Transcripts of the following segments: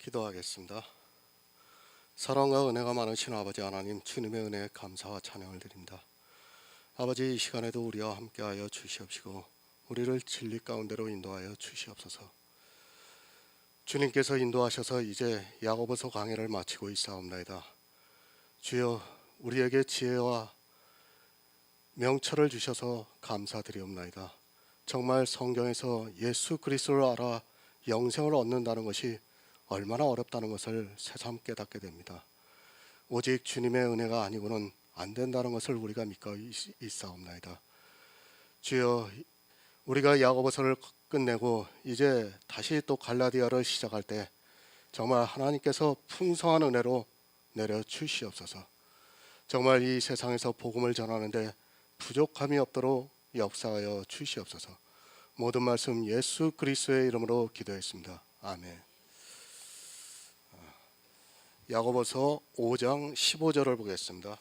기도하겠습니다. 사랑과 은혜가 많으신 아버지 하나님, 주님의 은혜에 감사와 찬양을 드립니다. 아버지, 이 시간에도 우리와 함께하여 주시옵시고 우리를 진리 가운데로 인도하여 주시옵소서. 주님께서 인도하셔서 이제 야고보서 강해를 마치고 있사옵나이다. 주여, 우리에게 지혜와 명철을 주셔서 감사드리옵나이다. 정말 성경에서 예수 그리스도를 알아 영생을 얻는다는 것이 얼마나 어렵다는 것을 새삼 깨닫게 됩니다. 오직 주님의 은혜가 아니고는 안 된다는 것을 우리가 믿고 있사옵나이다. 주여, 우리가 야고보서를 끝내고 이제 다시 또 갈라디아를 시작할 때 정말 하나님께서 풍성한 은혜로 내려 주시옵소서. 정말 이 세상에서 복음을 전하는데 부족함이 없도록 역사하여 주시옵소서. 모든 말씀 예수 그리스도의 이름으로 기도했습니다. 아멘. 야고보서 5장 15절을 보겠습니다.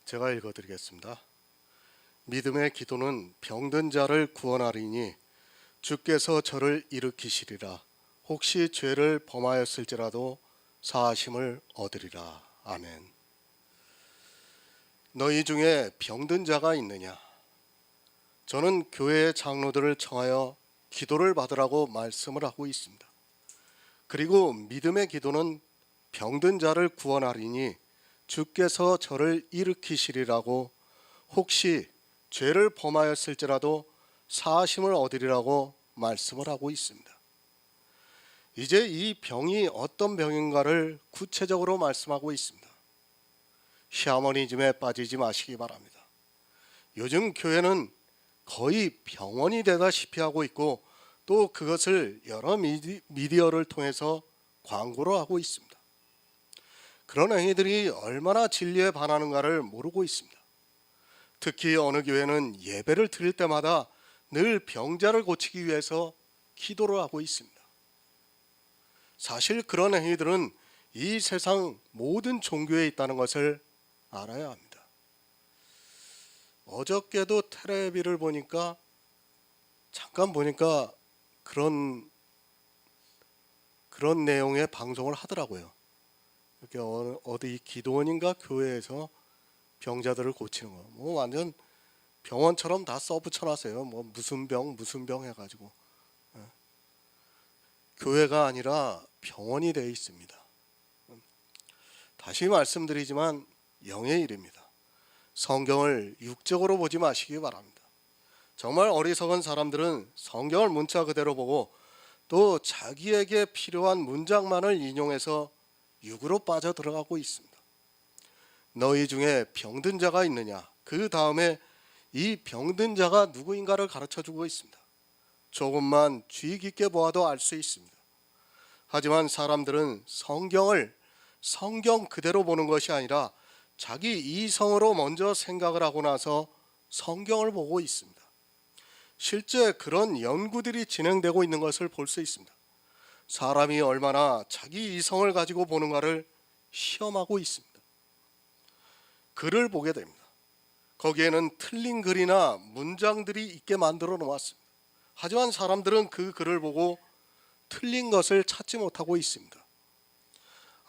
제가 읽어드리겠습니다. 믿음의 기도는 병든 자를 구원하리니 주께서 저를 일으키시리라. 혹시 죄를 범하였을지라도 사하심을 얻으리라. 아멘. 너희 중에 병든 자가 있느냐? 저는 교회의 장로들을 청하여 기도를 받으라고 말씀을 하고 있습니다. 그리고 믿음의 기도는 병든 자를 구원하리니 주께서 저를 일으키시리라고, 혹시 죄를 범하였을지라도 사하심을 얻으리라고 말씀을 하고 있습니다. 이제 이 병이 어떤 병인가를 구체적으로 말씀하고 있습니다. 샤머니즘에 빠지지 마시기 바랍니다. 요즘 교회는 거의 병원이 되다시피 하고 있고, 또 그것을 여러 미디어를 통해서 광고를 하고 있습니다. 그런 행위들이 얼마나 진리에 반하는가를 모르고 있습니다. 특히 어느 교회는 예배를 드릴 때마다 늘 병자를 고치기 위해서 기도를 하고 있습니다. 사실 그런 행위들은 이 세상 모든 종교에 있다는 것을 알아야 합니다. 어저께도 텔레비를 보니까 잠깐 보니까 그런 내용의 방송을 하더라고요. 이렇게 어디 기도원인가 교회에서 병자들을 고치는 거, 뭐 완전 병원처럼 다 써붙여놨어요. 뭐 무슨 병 해가지고. 교회가 아니라 병원이 되어 있습니다. 다시 말씀드리지만 영의 일입니다. 성경을 육적으로 보지 마시기 바랍니다. 정말 어리석은 사람들은 성경을 문자 그대로 보고 또 자기에게 필요한 문장만을 인용해서 육으로 빠져 들어가고 있습니다. 너희 중에 병든 자가 있느냐? 그 다음에 이 병든 자가 누구인가를 가르쳐주고 있습니다. 조금만 주의 깊게 보아도 알 수 있습니다. 하지만 사람들은 성경을 성경 그대로 보는 것이 아니라 자기 이성으로 먼저 생각을 하고 나서 성경을 보고 있습니다. 실제 그런 연구들이 진행되고 있는 것을 볼 수 있습니다. 사람이 얼마나 자기 이성을 가지고 보는가를 시험하고 있습니다. 글을 보게 됩니다. 거기에는 틀린 글이나 문장들이 있게 만들어 놓았습니다. 하지만 사람들은 그 글을 보고 틀린 것을 찾지 못하고 있습니다.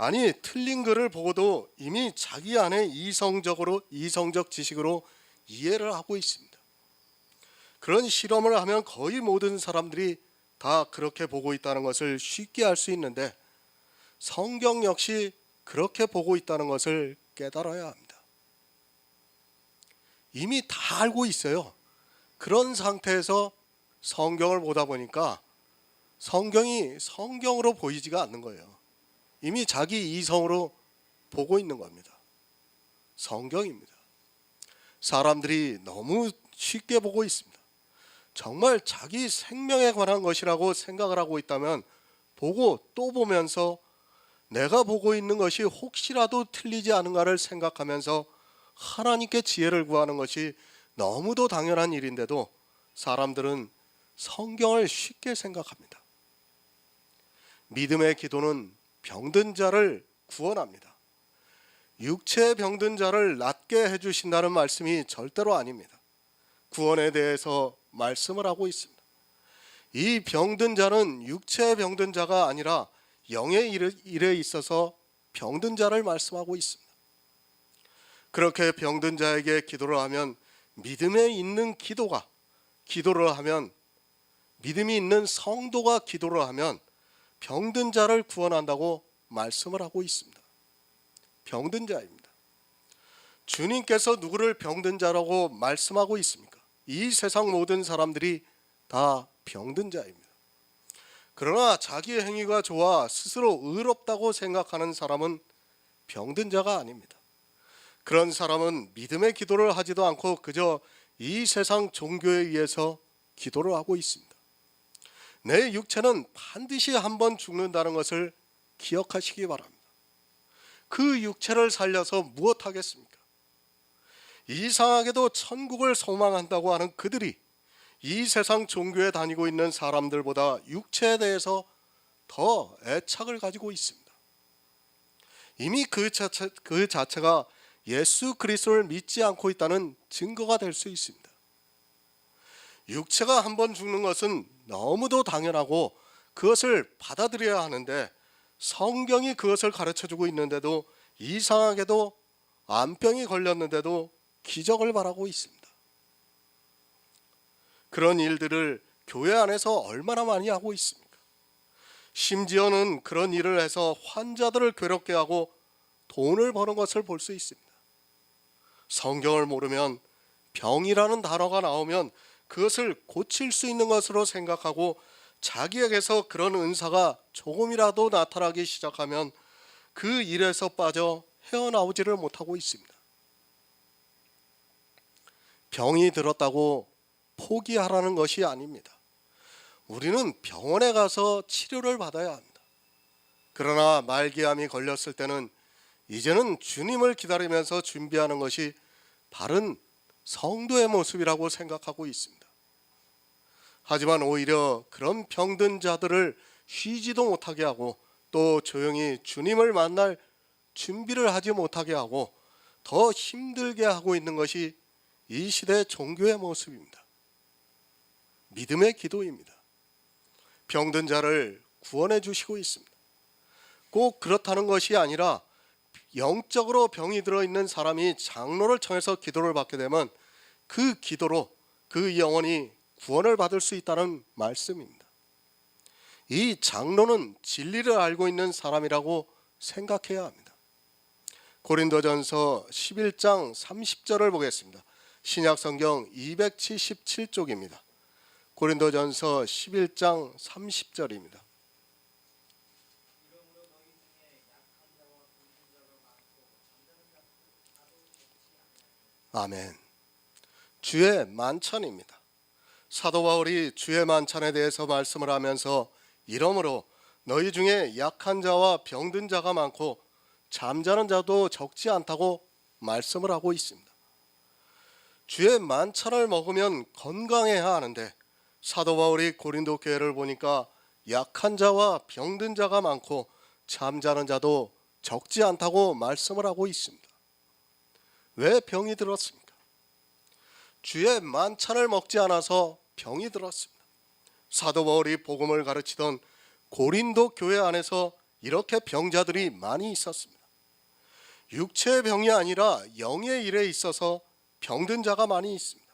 아니, 틀린 글을 보고도 이미 자기 안에 이성적 지식으로 이해를 하고 있습니다. 그런 실험을 하면 거의 모든 사람들이 다 그렇게 보고 있다는 것을 쉽게 알 수 있는데, 성경 역시 그렇게 보고 있다는 것을 깨달아야 합니다. 이미 다 알고 있어요. 그런 상태에서 성경을 보다 보니까 성경이 성경으로 보이지가 않는 거예요. 이미 자기 이성으로 보고 있는 겁니다. 성경입니다. 사람들이 너무 쉽게 보고 있습니다. 정말 자기 생명에 관한 것이라고 생각을 하고 있다면 보고 또 보면서 내가 보고 있는 것이 혹시라도 틀리지 않은가를 생각하면서 하나님께 지혜를 구하는 것이 너무도 당연한 일인데도 사람들은 성경을 쉽게 생각합니다. 믿음의 기도는 병든 자를 구원합니다. 육체의 병든 자를 낫게 해주신다는 말씀이 절대로 아닙니다. 구원에 대해서 말씀을 하고 있습니다. 이 병든 자는 육체에 병든 자가 아니라 영의 일에 있어서 병든 자를 말씀하고 있습니다. 그렇게 병든 자에게 기도를 하면 믿음에 있는 기도를 하면 믿음이 있는 성도가 기도를 하면 병든 자를 구원한다고 말씀을 하고 있습니다. 병든 자입니다. 주님께서 누구를 병든 자라고 말씀하고 있습니까? 이 세상 모든 사람들이 다 병든 자입니다. 그러나 자기의 행위가 좋아 스스로 의롭다고 생각하는 사람은 병든 자가 아닙니다. 그런 사람은 믿음의 기도를 하지도 않고 그저 이 세상 종교에 의해서 기도를 하고 있습니다. 내 육체는 반드시 한번 죽는다는 것을 기억하시기 바랍니다. 그 육체를 살려서 무엇하겠습니까? 이상하게도 천국을 소망한다고 하는 그들이 이 세상 종교에 다니고 있는 사람들보다 육체에 대해서 더 애착을 가지고 있습니다. 이미 그 자체가 예수 그리스도를 믿지 않고 있다는 증거가 될 수 있습니다. 육체가 한번 죽는 것은 너무도 당연하고 그것을 받아들여야 하는데 성경이 그것을 가르쳐주고 있는데도 이상하게도 암병이 걸렸는데도 기적을 바라고 있습니다. 그런 일들을 교회 안에서 얼마나 많이 하고 있습니까? 심지어는 그런 일을 해서 환자들을 괴롭게 하고 돈을 버는 것을 볼 수 있습니다. 성경을 모르면 병이라는 단어가 나오면 그것을 고칠 수 있는 것으로 생각하고 자기에게서 그런 은사가 조금이라도 나타나기 시작하면 그 일에서 빠져 헤어나오지를 못하고 있습니다. 병이 들었다고 포기하라는 것이 아닙니다. 우리는 병원에 가서 치료를 받아야 합니다. 그러나 말기암이 걸렸을 때는 이제는 주님을 기다리면서 준비하는 것이 바른 성도의 모습이라고 생각하고 있습니다. 하지만 오히려 그런 병든 자들을 쉬지도 못하게 하고 또 조용히 주님을 만날 준비를 하지 못하게 하고 더 힘들게 하고 있는 것이 이 시대의 종교의 모습입니다. 믿음의 기도입니다. 병든 자를 구원해 주시고 있습니다. 꼭 그렇다는 것이 아니라 영적으로 병이 들어있는 사람이 장로를 청해서 기도를 받게 되면 그 기도로 그 영혼이 구원을 받을 수 있다는 말씀입니다. 이 장로는 진리를 알고 있는 사람이라고 생각해야 합니다. 고린도전서 11장 30절을 보겠습니다. 신약성경 277쪽입니다. 고린도전서 11장 30절입니다. 아멘. 주의 만찬입니다. 사도 바울이 주의 만찬에 대해서 말씀을 하면서 이러므로 너희 중에 약한 자와 병든 자가 많고 잠자는 자도 적지 않다고 말씀을 하고 있습니다. 주의 만찬을 먹으면 건강해야 하는데 사도 바울이 고린도 교회를 보니까 약한 자와 병든 자가 많고 잠자는 자도 적지 않다고 말씀을 하고 있습니다. 왜 병이 들었습니까? 주의 만찬을 먹지 않아서 병이 들었습니다. 사도 바울이 복음을 가르치던 고린도 교회 안에서 이렇게 병자들이 많이 있었습니다. 육체의 병이 아니라 영의 일에 있어서 병든 자가 많이 있습니다.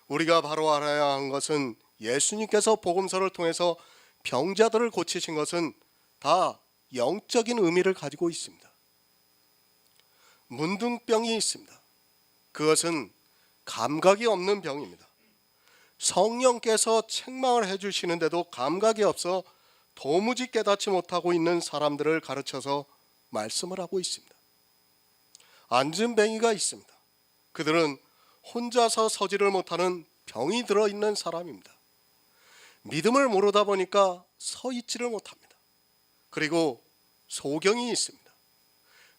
우리가 바로 알아야 하는 것은 예수님께서 복음서를 통해서 병자들을 고치신 것은 다 영적인 의미를 가지고 있습니다. 문둥병이 있습니다. 그것은 감각이 없는 병입니다. 성령께서 책망을 해주시는데도 감각이 없어 도무지 깨닫지 못하고 있는 사람들을 가르쳐서 말씀을 하고 있습니다. 안진뱅이가 있습니다. 그들은 혼자서 서지를 못하는 병이 들어있는 사람입니다. 믿음을 모르다 보니까 서 있지를 못합니다. 그리고 소경이 있습니다.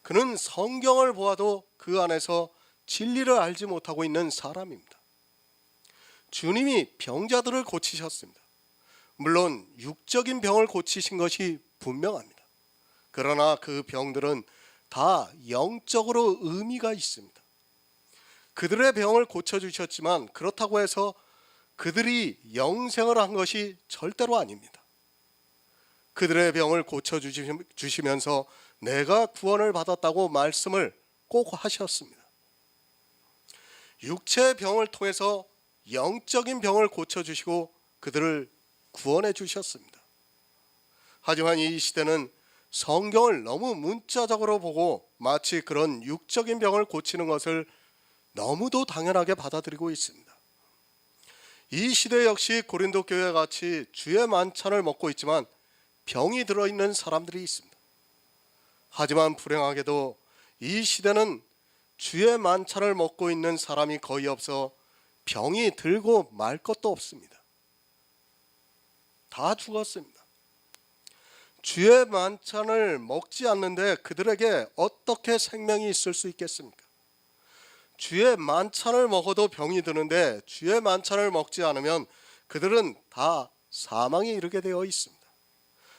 그는 성경을 보아도 그 안에서 진리를 알지 못하고 있는 사람입니다. 주님이 병자들을 고치셨습니다. 물론 육적인 병을 고치신 것이 분명합니다. 그러나 그 병들은 다 영적으로 의미가 있습니다. 그들의 병을 고쳐주셨지만 그렇다고 해서 그들이 영생을 한 것이 절대로 아닙니다. 그들의 병을 고쳐주시면서 내가 구원을 받았다고 말씀을 꼭 하셨습니다. 육체의 병을 통해서 영적인 병을 고쳐주시고 그들을 구원해 주셨습니다. 하지만 이 시대는 성경을 너무 문자적으로 보고 마치 그런 육적인 병을 고치는 것을 너무도 당연하게 받아들이고 있습니다. 이 시대 역시 고린도 교회 같이 주의 만찬을 먹고 있지만 병이 들어있는 사람들이 있습니다. 하지만 불행하게도 이 시대는 주의 만찬을 먹고 있는 사람이 거의 없어 병이 들고 말 것도 없습니다. 다 죽었습니다. 주의 만찬을 먹지 않는데 그들에게 어떻게 생명이 있을 수 있겠습니까? 주의 만찬을 먹어도 병이 드는데 주의 만찬을 먹지 않으면 그들은 다 사망에 이르게 되어 있습니다.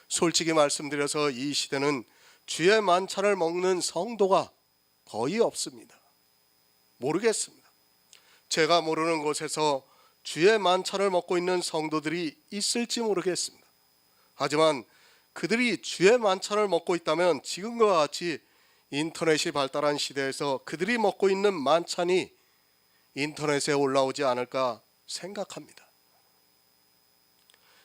솔직히 말씀드려서 이 시대는 주의 만찬을 먹는 성도가 거의 없습니다. 모르겠습니다. 제가 모르는 곳에서 주의 만찬을 먹고 있는 성도들이 있을지 모르겠습니다. 하지만 그들이 주의 만찬을 먹고 있다면 지금과 같이 인터넷이 발달한 시대에서 그들이 먹고 있는 만찬이 인터넷에 올라오지 않을까 생각합니다.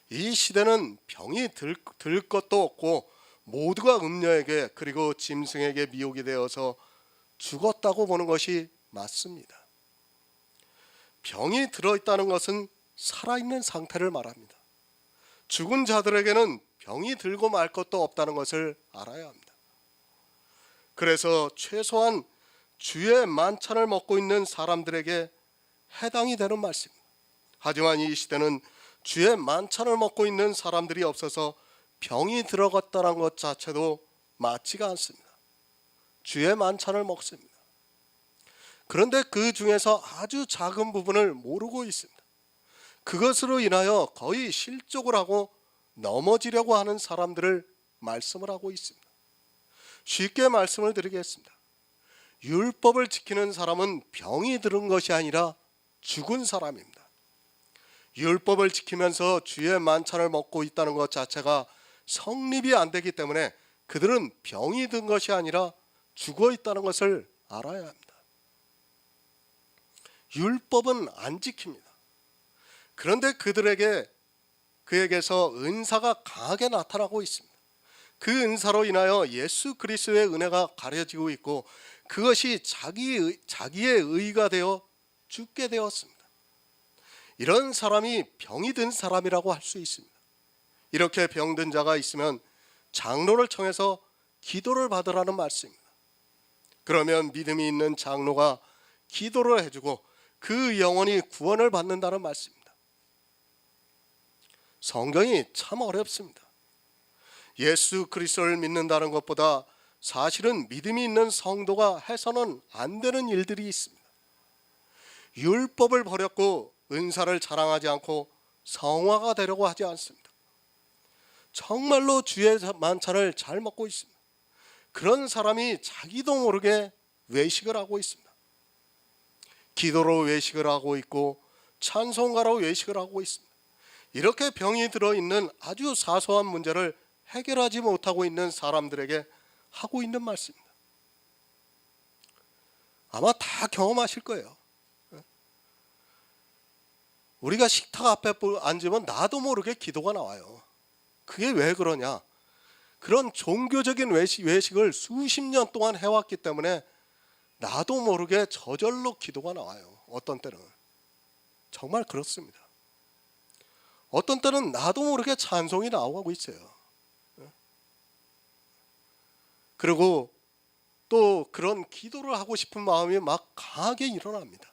이 시대는 병이 들 것도 없고 모두가 음녀에게 그리고 짐승에게 미혹이 되어서 죽었다고 보는 것이 맞습니다. 병이 들어있다는 것은 살아있는 상태를 말합니다. 죽은 자들에게는 병이 들고 말 것도 없다는 것을 알아야 합니다. 그래서 최소한 주의 만찬을 먹고 있는 사람들에게 해당이 되는 말씀입니다. 하지만 이 시대는 주의 만찬을 먹고 있는 사람들이 없어서 병이 들어갔다는 것 자체도 맞지가 않습니다. 주의 만찬을 먹습니다. 그런데 그 중에서 아주 작은 부분을 모르고 있습니다. 그것으로 인하여 거의 실족을 하고 넘어지려고 하는 사람들을 말씀을 하고 있습니다. 쉽게 말씀을 드리겠습니다. 율법을 지키는 사람은 병이 들은 것이 아니라 죽은 사람입니다. 율법을 지키면서 주의 만찬을 먹고 있다는 것 자체가 성립이 안 되기 때문에 그들은 병이 든 것이 아니라 죽어 있다는 것을 알아야 합니다. 율법은 안 지킵니다. 그런데 그에게서 은사가 강하게 나타나고 있습니다. 그 은사로 인하여 예수 그리스도의 은혜가 가려지고 있고 그것이 자기의 의가 되어 죽게 되었습니다. 이런 사람이 병이 든 사람이라고 할 수 있습니다. 이렇게 병든 자가 있으면 장로를 청해서 기도를 받으라는 말씀입니다. 그러면 믿음이 있는 장로가 기도를 해주고 그 영혼이 구원을 받는다는 말씀입니다. 성경이 참 어렵습니다. 예수 그리스도를 믿는다는 것보다 사실은 믿음이 있는 성도가 해서는 안 되는 일들이 있습니다. 율법을 버렸고 은사를 자랑하지 않고 성화가 되려고 하지 않습니다. 정말로 주의 만찬을 잘 먹고 있습니다. 그런 사람이 자기도 모르게 외식을 하고 있습니다. 기도로 외식을 하고 있고 찬송가로 외식을 하고 있습니다. 이렇게 병이 들어있는 아주 사소한 문제를 해결하지 못하고 있는 사람들에게 하고 있는 말씀입니다. 아마 다 경험하실 거예요. 우리가 식탁 앞에 앉으면 나도 모르게 기도가 나와요. 그게 왜 그러냐? 그런 종교적인 외식을 수십 년 동안 해왔기 때문에 나도 모르게 저절로 기도가 나와요. 어떤 때는 정말 그렇습니다. 어떤 때는 나도 모르게 찬송이 나오고 있어요. 그리고 또 그런 기도를 하고 싶은 마음이 막 강하게 일어납니다.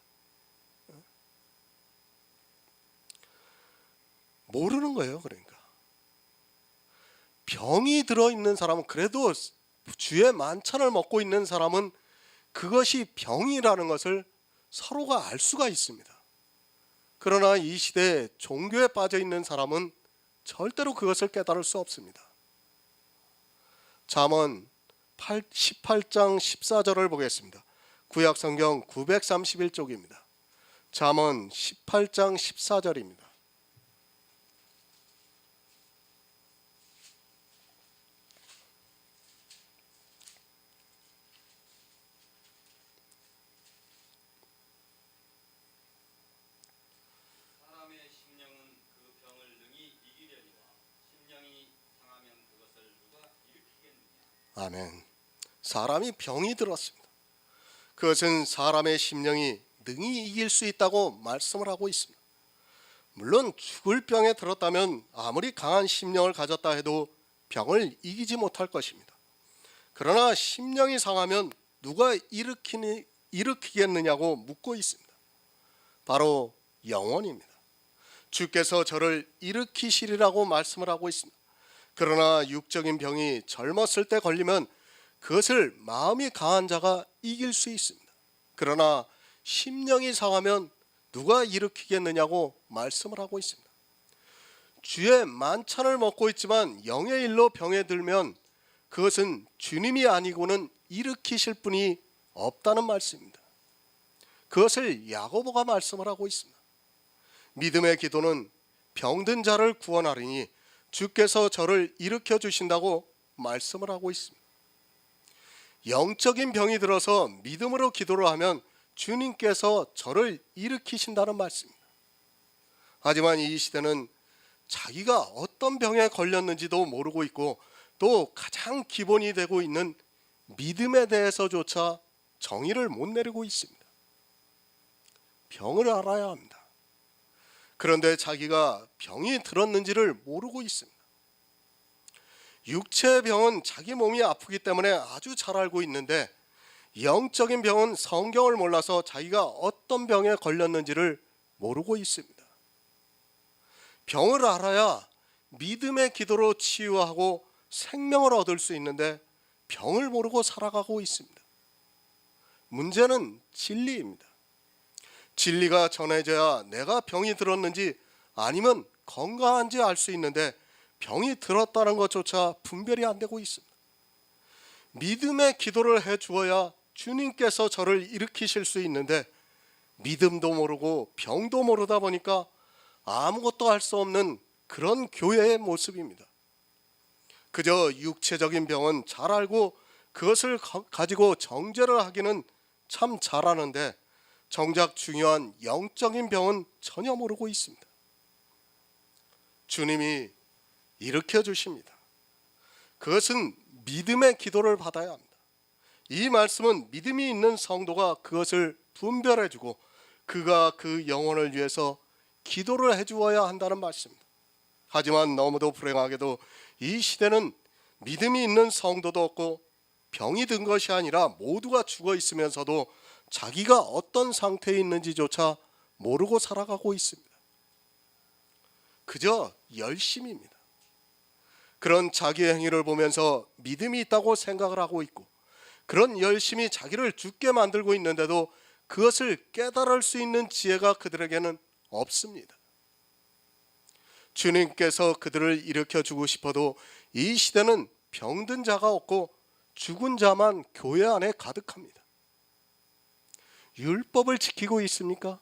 모르는 거예요. 그러니까 병이 들어있는 사람은, 그래도 주의 만찬을 먹고 있는 사람은 그것이 병이라는 것을 서로가 알 수가 있습니다. 그러나 이 시대에 종교에 빠져 있는 사람은 절대로 그것을 깨달을 수 없습니다. 잠언 18장 14절을 보겠습니다. 구약성경 931쪽입니다. 잠언 18장 14절입니다. 아멘. 사람이 병이 들었습니다. 그것은 사람의 심령이 능히 이길 수 있다고 말씀을 하고 있습니다. 물론 죽을 병에 들었다면 아무리 강한 심령을 가졌다 해도 병을 이기지 못할 것입니다. 그러나 심령이 상하면 누가 일으키겠느냐고 묻고 있습니다. 바로 영원입니다. 주께서 저를 일으키시리라고 말씀을 하고 있습니다. 그러나 육적인 병이 젊었을 때 걸리면 그것을 마음이 강한 자가 이길 수 있습니다. 그러나 심령이 상하면 누가 일으키겠느냐고 말씀을 하고 있습니다. 주의 만찬을 먹고 있지만 영의 일로 병에 들면 그것은 주님이 아니고는 일으키실 분이 없다는 말씀입니다. 그것을 야고보가 말씀을 하고 있습니다. 믿음의 기도는 병든 자를 구원하리니 주께서 저를 일으켜 주신다고 말씀을 하고 있습니다. 영적인 병이 들어서 믿음으로 기도를 하면 주님께서 저를 일으키신다는 말씀입니다. 하지만 이 시대는 자기가 어떤 병에 걸렸는지도 모르고 있고 또 가장 기본이 되고 있는 믿음에 대해서조차 정의를 못 내리고 있습니다. 병을 알아야 합니다. 그런데 자기가 병이 들었는지를 모르고 있습니다. 육체의 병은 자기 몸이 아프기 때문에 아주 잘 알고 있는데 영적인 병은 성경을 몰라서 자기가 어떤 병에 걸렸는지를 모르고 있습니다. 병을 알아야 믿음의 기도로 치유하고 생명을 얻을 수 있는데 병을 모르고 살아가고 있습니다. 문제는 진리입니다. 진리가 전해져야 내가 병이 들었는지 아니면 건강한지 알 수 있는데 병이 들었다는 것조차 분별이 안 되고 있습니다. 믿음의 기도를 해 주어야 주님께서 저를 일으키실 수 있는데 믿음도 모르고 병도 모르다 보니까 아무것도 할 수 없는 그런 교회의 모습입니다. 그저 육체적인 병은 잘 알고 그것을 가지고 정죄를 하기는 참 잘하는데 정작 중요한 영적인 병은 전혀 모르고 있습니다. 주님이 일으켜 주십니다. 그것은 믿음의 기도를 받아야 합니다. 이 말씀은 믿음이 있는 성도가 그것을 분별해주고 그가 그 영혼을 위해서 기도를 해주어야 한다는 말씀입니다. 하지만 너무도 불행하게도 이 시대는 믿음이 있는 성도도 없고 병이 든 것이 아니라 모두가 죽어 있으면서도 자기가 어떤 상태에 있는지조차 모르고 살아가고 있습니다. 그저 열심입니다. 그런 자기의 행위를 보면서 믿음이 있다고 생각을 하고 있고 그런 열심이 자기를 죽게 만들고 있는데도 그것을 깨달을 수 있는 지혜가 그들에게는 없습니다. 주님께서 그들을 일으켜 주고 싶어도 이 시대는 병든 자가 없고 죽은 자만 교회 안에 가득합니다. 율법을 지키고 있습니까?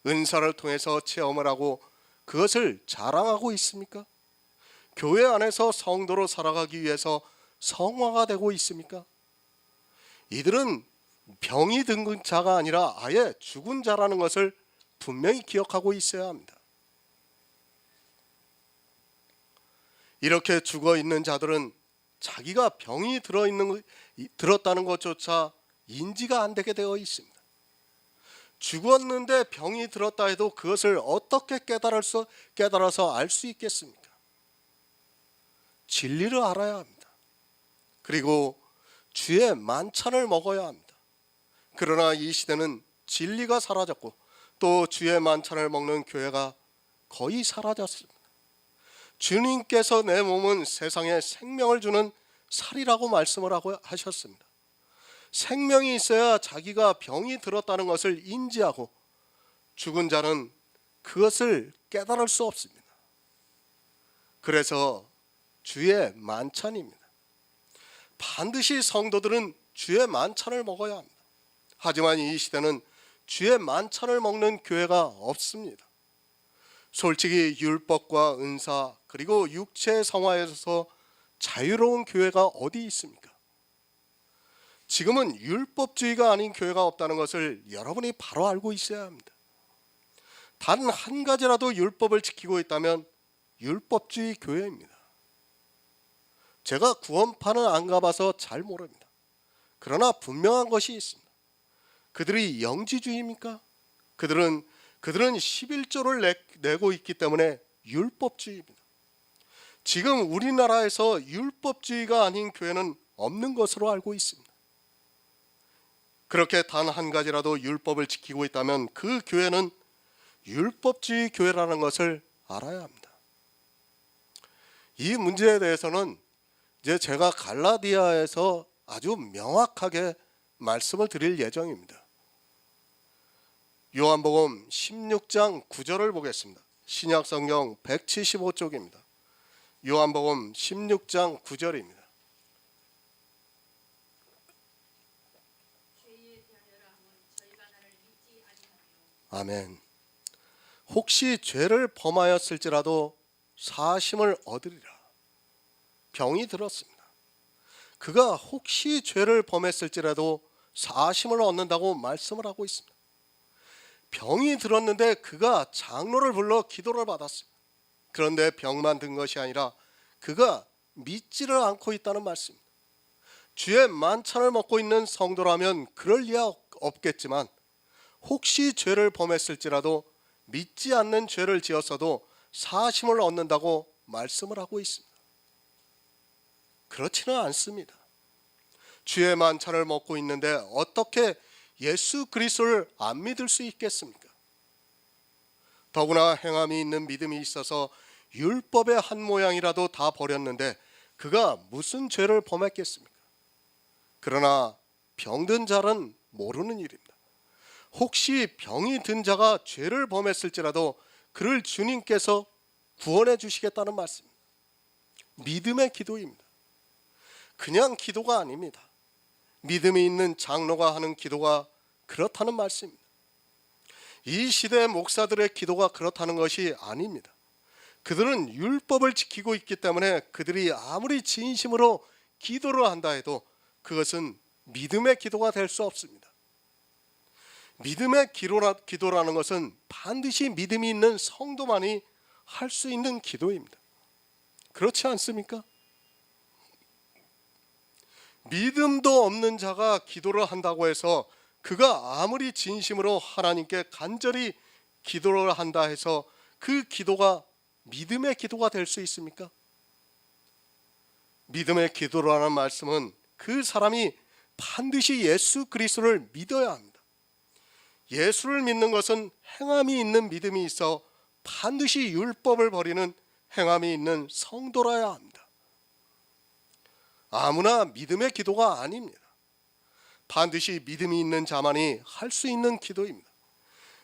은사를 통해서 체험을 하고 그것을 자랑하고 있습니까? 교회 안에서 성도로 살아가기 위해서 성화가 되고 있습니까? 이들은 병이 든 자가 아니라 아예 죽은 자라는 것을 분명히 기억하고 있어야 합니다. 이렇게 죽어 있는 자들은 자기가 병이 들었다는 것조차 인지가 안 되게 되어 있습니다. 죽었는데 병이 들었다 해도 그것을 어떻게 깨달아서 알 수 있겠습니까? 진리를 알아야 합니다. 그리고 주의 만찬을 먹어야 합니다. 그러나 이 시대는 진리가 사라졌고 또 주의 만찬을 먹는 교회가 거의 사라졌습니다. 주님께서 내 몸은 세상에 생명을 주는 살이라고 말씀을 하셨습니다. 생명이 있어야 자기가 병이 들었다는 것을 인지하고 죽은 자는 그것을 깨달을 수 없습니다. 그래서 주의 만찬입니다. 반드시 성도들은 주의 만찬을 먹어야 합니다. 하지만 이 시대는 주의 만찬을 먹는 교회가 없습니다. 솔직히 율법과 은사 그리고 육체의 성화에서 자유로운 교회가 어디 있습니까? 지금은 율법주의가 아닌 교회가 없다는 것을 여러분이 바로 알고 있어야 합니다. 단 한 가지라도 율법을 지키고 있다면 율법주의 교회입니다. 제가 구원파는 안 가봐서 잘 모릅니다. 그러나 분명한 것이 있습니다. 그들이 영지주의입니까? 그들은 11조를 내고 있기 때문에 율법주의입니다. 지금 우리나라에서 율법주의가 아닌 교회는 없는 것으로 알고 있습니다. 그렇게 단 한 가지라도 율법을 지키고 있다면 그 교회는 율법주의 교회라는 것을 알아야 합니다. 이 문제에 대해서는 이제 제가 갈라디아에서 아주 명확하게 말씀을 드릴 예정입니다. 요한복음 16장 9절을 보겠습니다. 신약성경 175쪽입니다. 요한복음 16장 9절입니다. 아멘. 혹시 죄를 범하였을지라도 사심을 얻으리라. 병이 들었습니다. 그가 혹시 죄를 범했을지라도 사심을 얻는다고 말씀을 하고 있습니다. 병이 들었는데 그가 장로를 불러 기도를 받았습니다. 그런데 병만 든 것이 아니라 그가 믿지를 않고 있다는 말씀입니다. 주의 만찬을 먹고 있는 성도라면 그럴 리가 없겠지만 혹시 죄를 범했을지라도 믿지 않는 죄를 지었어도 사심을 얻는다고 말씀을 하고 있습니다. 그렇지는 않습니다. 주의 만찬을 먹고 있는데 어떻게 예수 그리스도를 안 믿을 수 있겠습니까? 더구나 행함이 있는 믿음이 있어서 율법의 한 모양이라도 다 버렸는데 그가 무슨 죄를 범했겠습니까? 그러나 병든 자는 모르는 일입니다. 혹시 병이 든 자가 죄를 범했을지라도 그를 주님께서 구원해 주시겠다는 말씀입니다. 믿음의 기도입니다. 그냥 기도가 아닙니다. 믿음이 있는 장로가 하는 기도가 그렇다는 말씀입니다. 이 시대의 목사들의 기도가 그렇다는 것이 아닙니다. 그들은 율법을 지키고 있기 때문에 그들이 아무리 진심으로 기도를 한다 해도 그것은 믿음의 기도가 될 수 없습니다. 믿음의 기도라는 것은 반드시 믿음이 있는 성도만이 할 수 있는 기도입니다. 그렇지 않습니까? 믿음도 없는 자가 기도를 한다고 해서 그가 아무리 진심으로 하나님께 간절히 기도를 한다 해서 그 기도가 믿음의 기도가 될 수 있습니까? 믿음의 기도라는 말씀은 그 사람이 반드시 예수 그리스도를 믿어야 합니다. 예수를 믿는 것은 행함이 있는 믿음이 있어 반드시 율법을 버리는 행함이 있는 성도라야 합니다. 아무나 믿음의 기도가 아닙니다. 반드시 믿음이 있는 자만이 할 수 있는 기도입니다.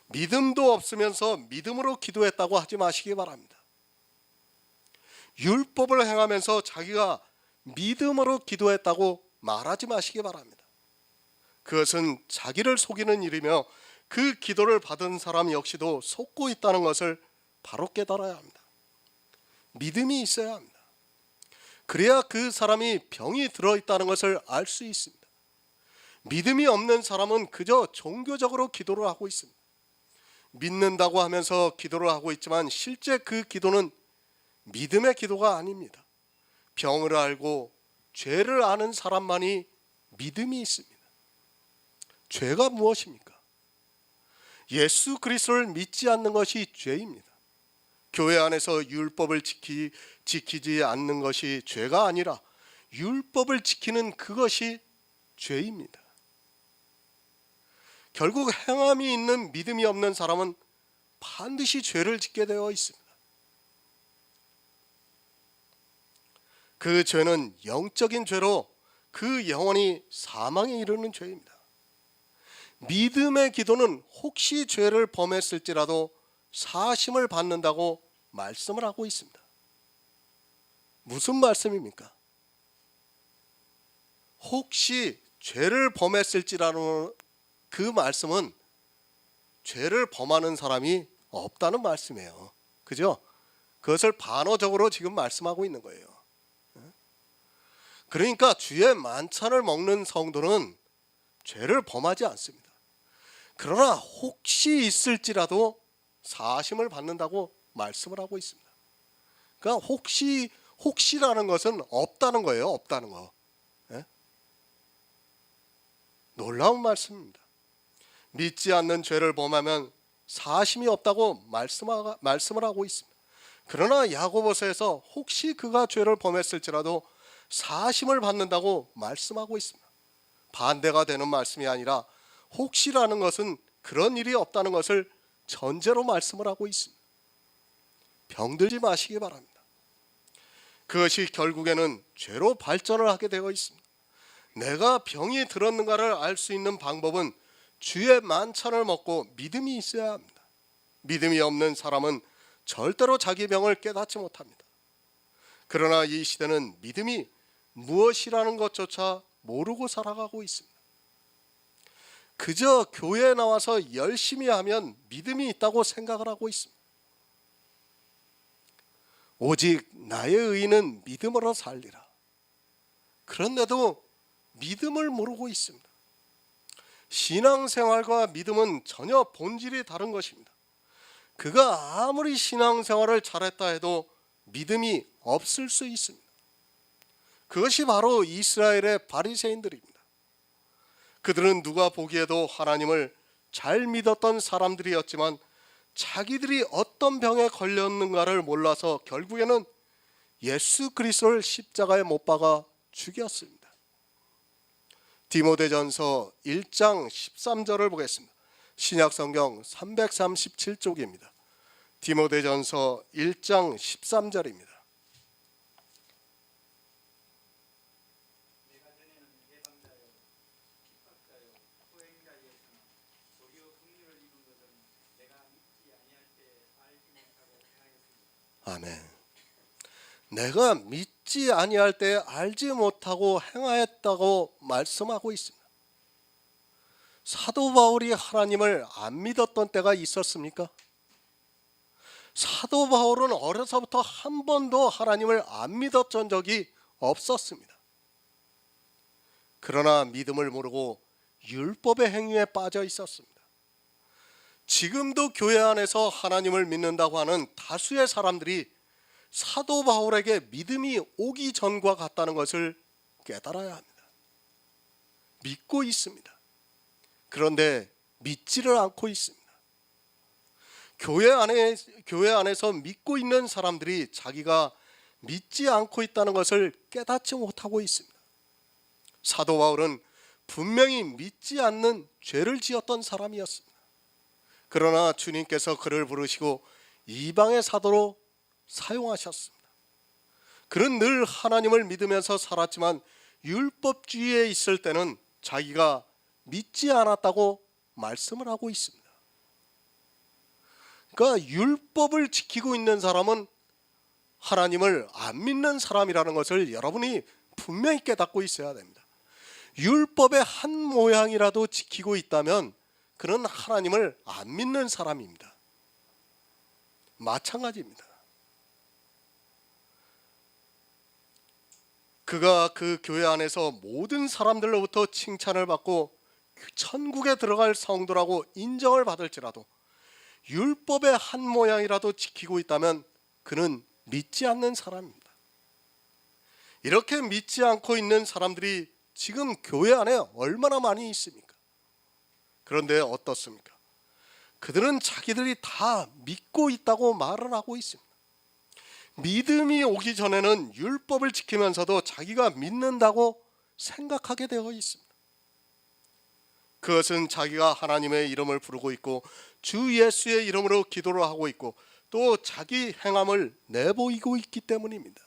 믿음도 없으면서 믿음으로 기도했다고 하지 마시기 바랍니다. 율법을 행하면서 자기가 믿음으로 기도했다고 말하지 마시기 바랍니다. 그것은 자기를 속이는 일이며 그 기도를 받은 사람 역시도 속고 있다는 것을 바로 깨달아야 합니다. 믿음이 있어야 합니다. 그래야 그 사람이 병이 들어있다는 것을 알 수 있습니다. 믿음이 없는 사람은 그저 종교적으로 기도를 하고 있습니다. 믿는다고 하면서 기도를 하고 있지만 실제 그 기도는 믿음의 기도가 아닙니다. 병을 알고 죄를 아는 사람만이 믿음이 있습니다. 죄가 무엇입니까? 예수 그리스도를 믿지 않는 것이 죄입니다. 교회 안에서 율법을 지키지 않는 것이 죄가 아니라 율법을 지키는 그것이 죄입니다. 결국 행함이 있는 믿음이 없는 사람은 반드시 죄를 짓게 되어 있습니다. 그 죄는 영적인 죄로 그 영혼이 사망에 이르는 죄입니다. 믿음의 기도는 혹시 죄를 범했을지라도 사심을 받는다고 말씀을 하고 있습니다. 무슨 말씀입니까? 혹시 죄를 범했을지라는 그 말씀은 죄를 범하는 사람이 없다는 말씀이에요. 그죠? 그것을 반어적으로 지금 말씀하고 있는 거예요. 그러니까 주의 만찬을 먹는 성도는 죄를 범하지 않습니다. 그러나 혹시 있을지라도 사심을 받는다고 말씀을 하고 있습니다. 그러니까 혹시라는 것은 없다는 거예요. 없다는 거. 예? 놀라운 말씀입니다. 믿지 않는 죄를 범하면 사심이 없다고 말씀을 하고 있습니다. 그러나 야고보서에서 혹시 그가 죄를 범했을지라도 사심을 받는다고 말씀하고 있습니다. 반대가 되는 말씀이 아니라 혹시라는 것은 그런 일이 없다는 것을 전제로 말씀을 하고 있습니다. 병들지 마시기 바랍니다. 그것이 결국에는 죄로 발전을 하게 되어 있습니다. 내가 병이 들었는가를 알 수 있는 방법은 주의 만찬을 먹고 믿음이 있어야 합니다. 믿음이 없는 사람은 절대로 자기 병을 깨닫지 못합니다. 그러나 이 시대는 믿음이 무엇이라는 것조차 모르고 살아가고 있습니다. 그저 교회에 나와서 열심히 하면 믿음이 있다고 생각을 하고 있습니다. 오직 나의 의는 믿음으로 살리라. 그런데도 믿음을 모르고 있습니다. 신앙생활과 믿음은 전혀 본질이 다른 것입니다. 그가 아무리 신앙생활을 잘했다 해도 믿음이 없을 수 있습니다. 그것이 바로 이스라엘의 바리새인들입니다. 그들은 누가 보기에도 하나님을 잘 믿었던 사람들이었지만 자기들이 어떤 병에 걸렸는가를 몰라서 결국에는 예수 그리스도를 십자가에 못 박아 죽였습니다. 디모데전서 1장 13절을 보겠습니다. 신약성경 337쪽입니다. 디모데전서 1장 13절입니다. 아멘. 내가 믿지 아니할 때 알지 못하고 행하였다고 말씀하고 있습니다. 사도 바울이 하나님을 안 믿었던 때가 있었습니까? 사도 바울은 어려서부터 한 번도 하나님을 안 믿었던 적이 없었습니다. 그러나 믿음을 모르고 율법의 행위에 빠져 있었습니다. 지금도 교회 안에서 하나님을 믿는다고 하는 다수의 사람들이 사도 바울에게 믿음이 오기 전과 같다는 것을 깨달아야 합니다. 믿고 있습니다. 그런데 믿지를 않고 있습니다. 교회 안에서 믿고 있는 사람들이 자기가 믿지 않고 있다는 것을 깨닫지 못하고 있습니다. 사도 바울은 분명히 믿지 않는 죄를 지었던 사람이었습니다. 그러나 주님께서 그를 부르시고 이방의 사도로 사용하셨습니다. 그는 늘 하나님을 믿으면서 살았지만 율법주의에 있을 때는 자기가 믿지 않았다고 말씀을 하고 있습니다. 그러니까 율법을 지키고 있는 사람은 하나님을 안 믿는 사람이라는 것을 여러분이 분명히 깨닫고 있어야 됩니다. 율법의 한 모양이라도 지키고 있다면 그는 하나님을 안 믿는 사람입니다. 마찬가지입니다. 그가 그 교회 안에서 모든 사람들로부터 칭찬을 받고 천국에 들어갈 성도라고 인정을 받을지라도 율법의 한 모양이라도 지키고 있다면 그는 믿지 않는 사람입니다. 이렇게 믿지 않고 있는 사람들이 지금 교회 안에 얼마나 많이 있습니까? 그런데 어떻습니까? 그들은 자기들이 다 믿고 있다고 말을 하고 있습니다. 믿음이 오기 전에는 율법을 지키면서도 자기가 믿는다고 생각하게 되어 있습니다. 그것은 자기가 하나님의 이름을 부르고 있고 주 예수의 이름으로 기도를 하고 있고 또 자기 행함을 내보이고 있기 때문입니다.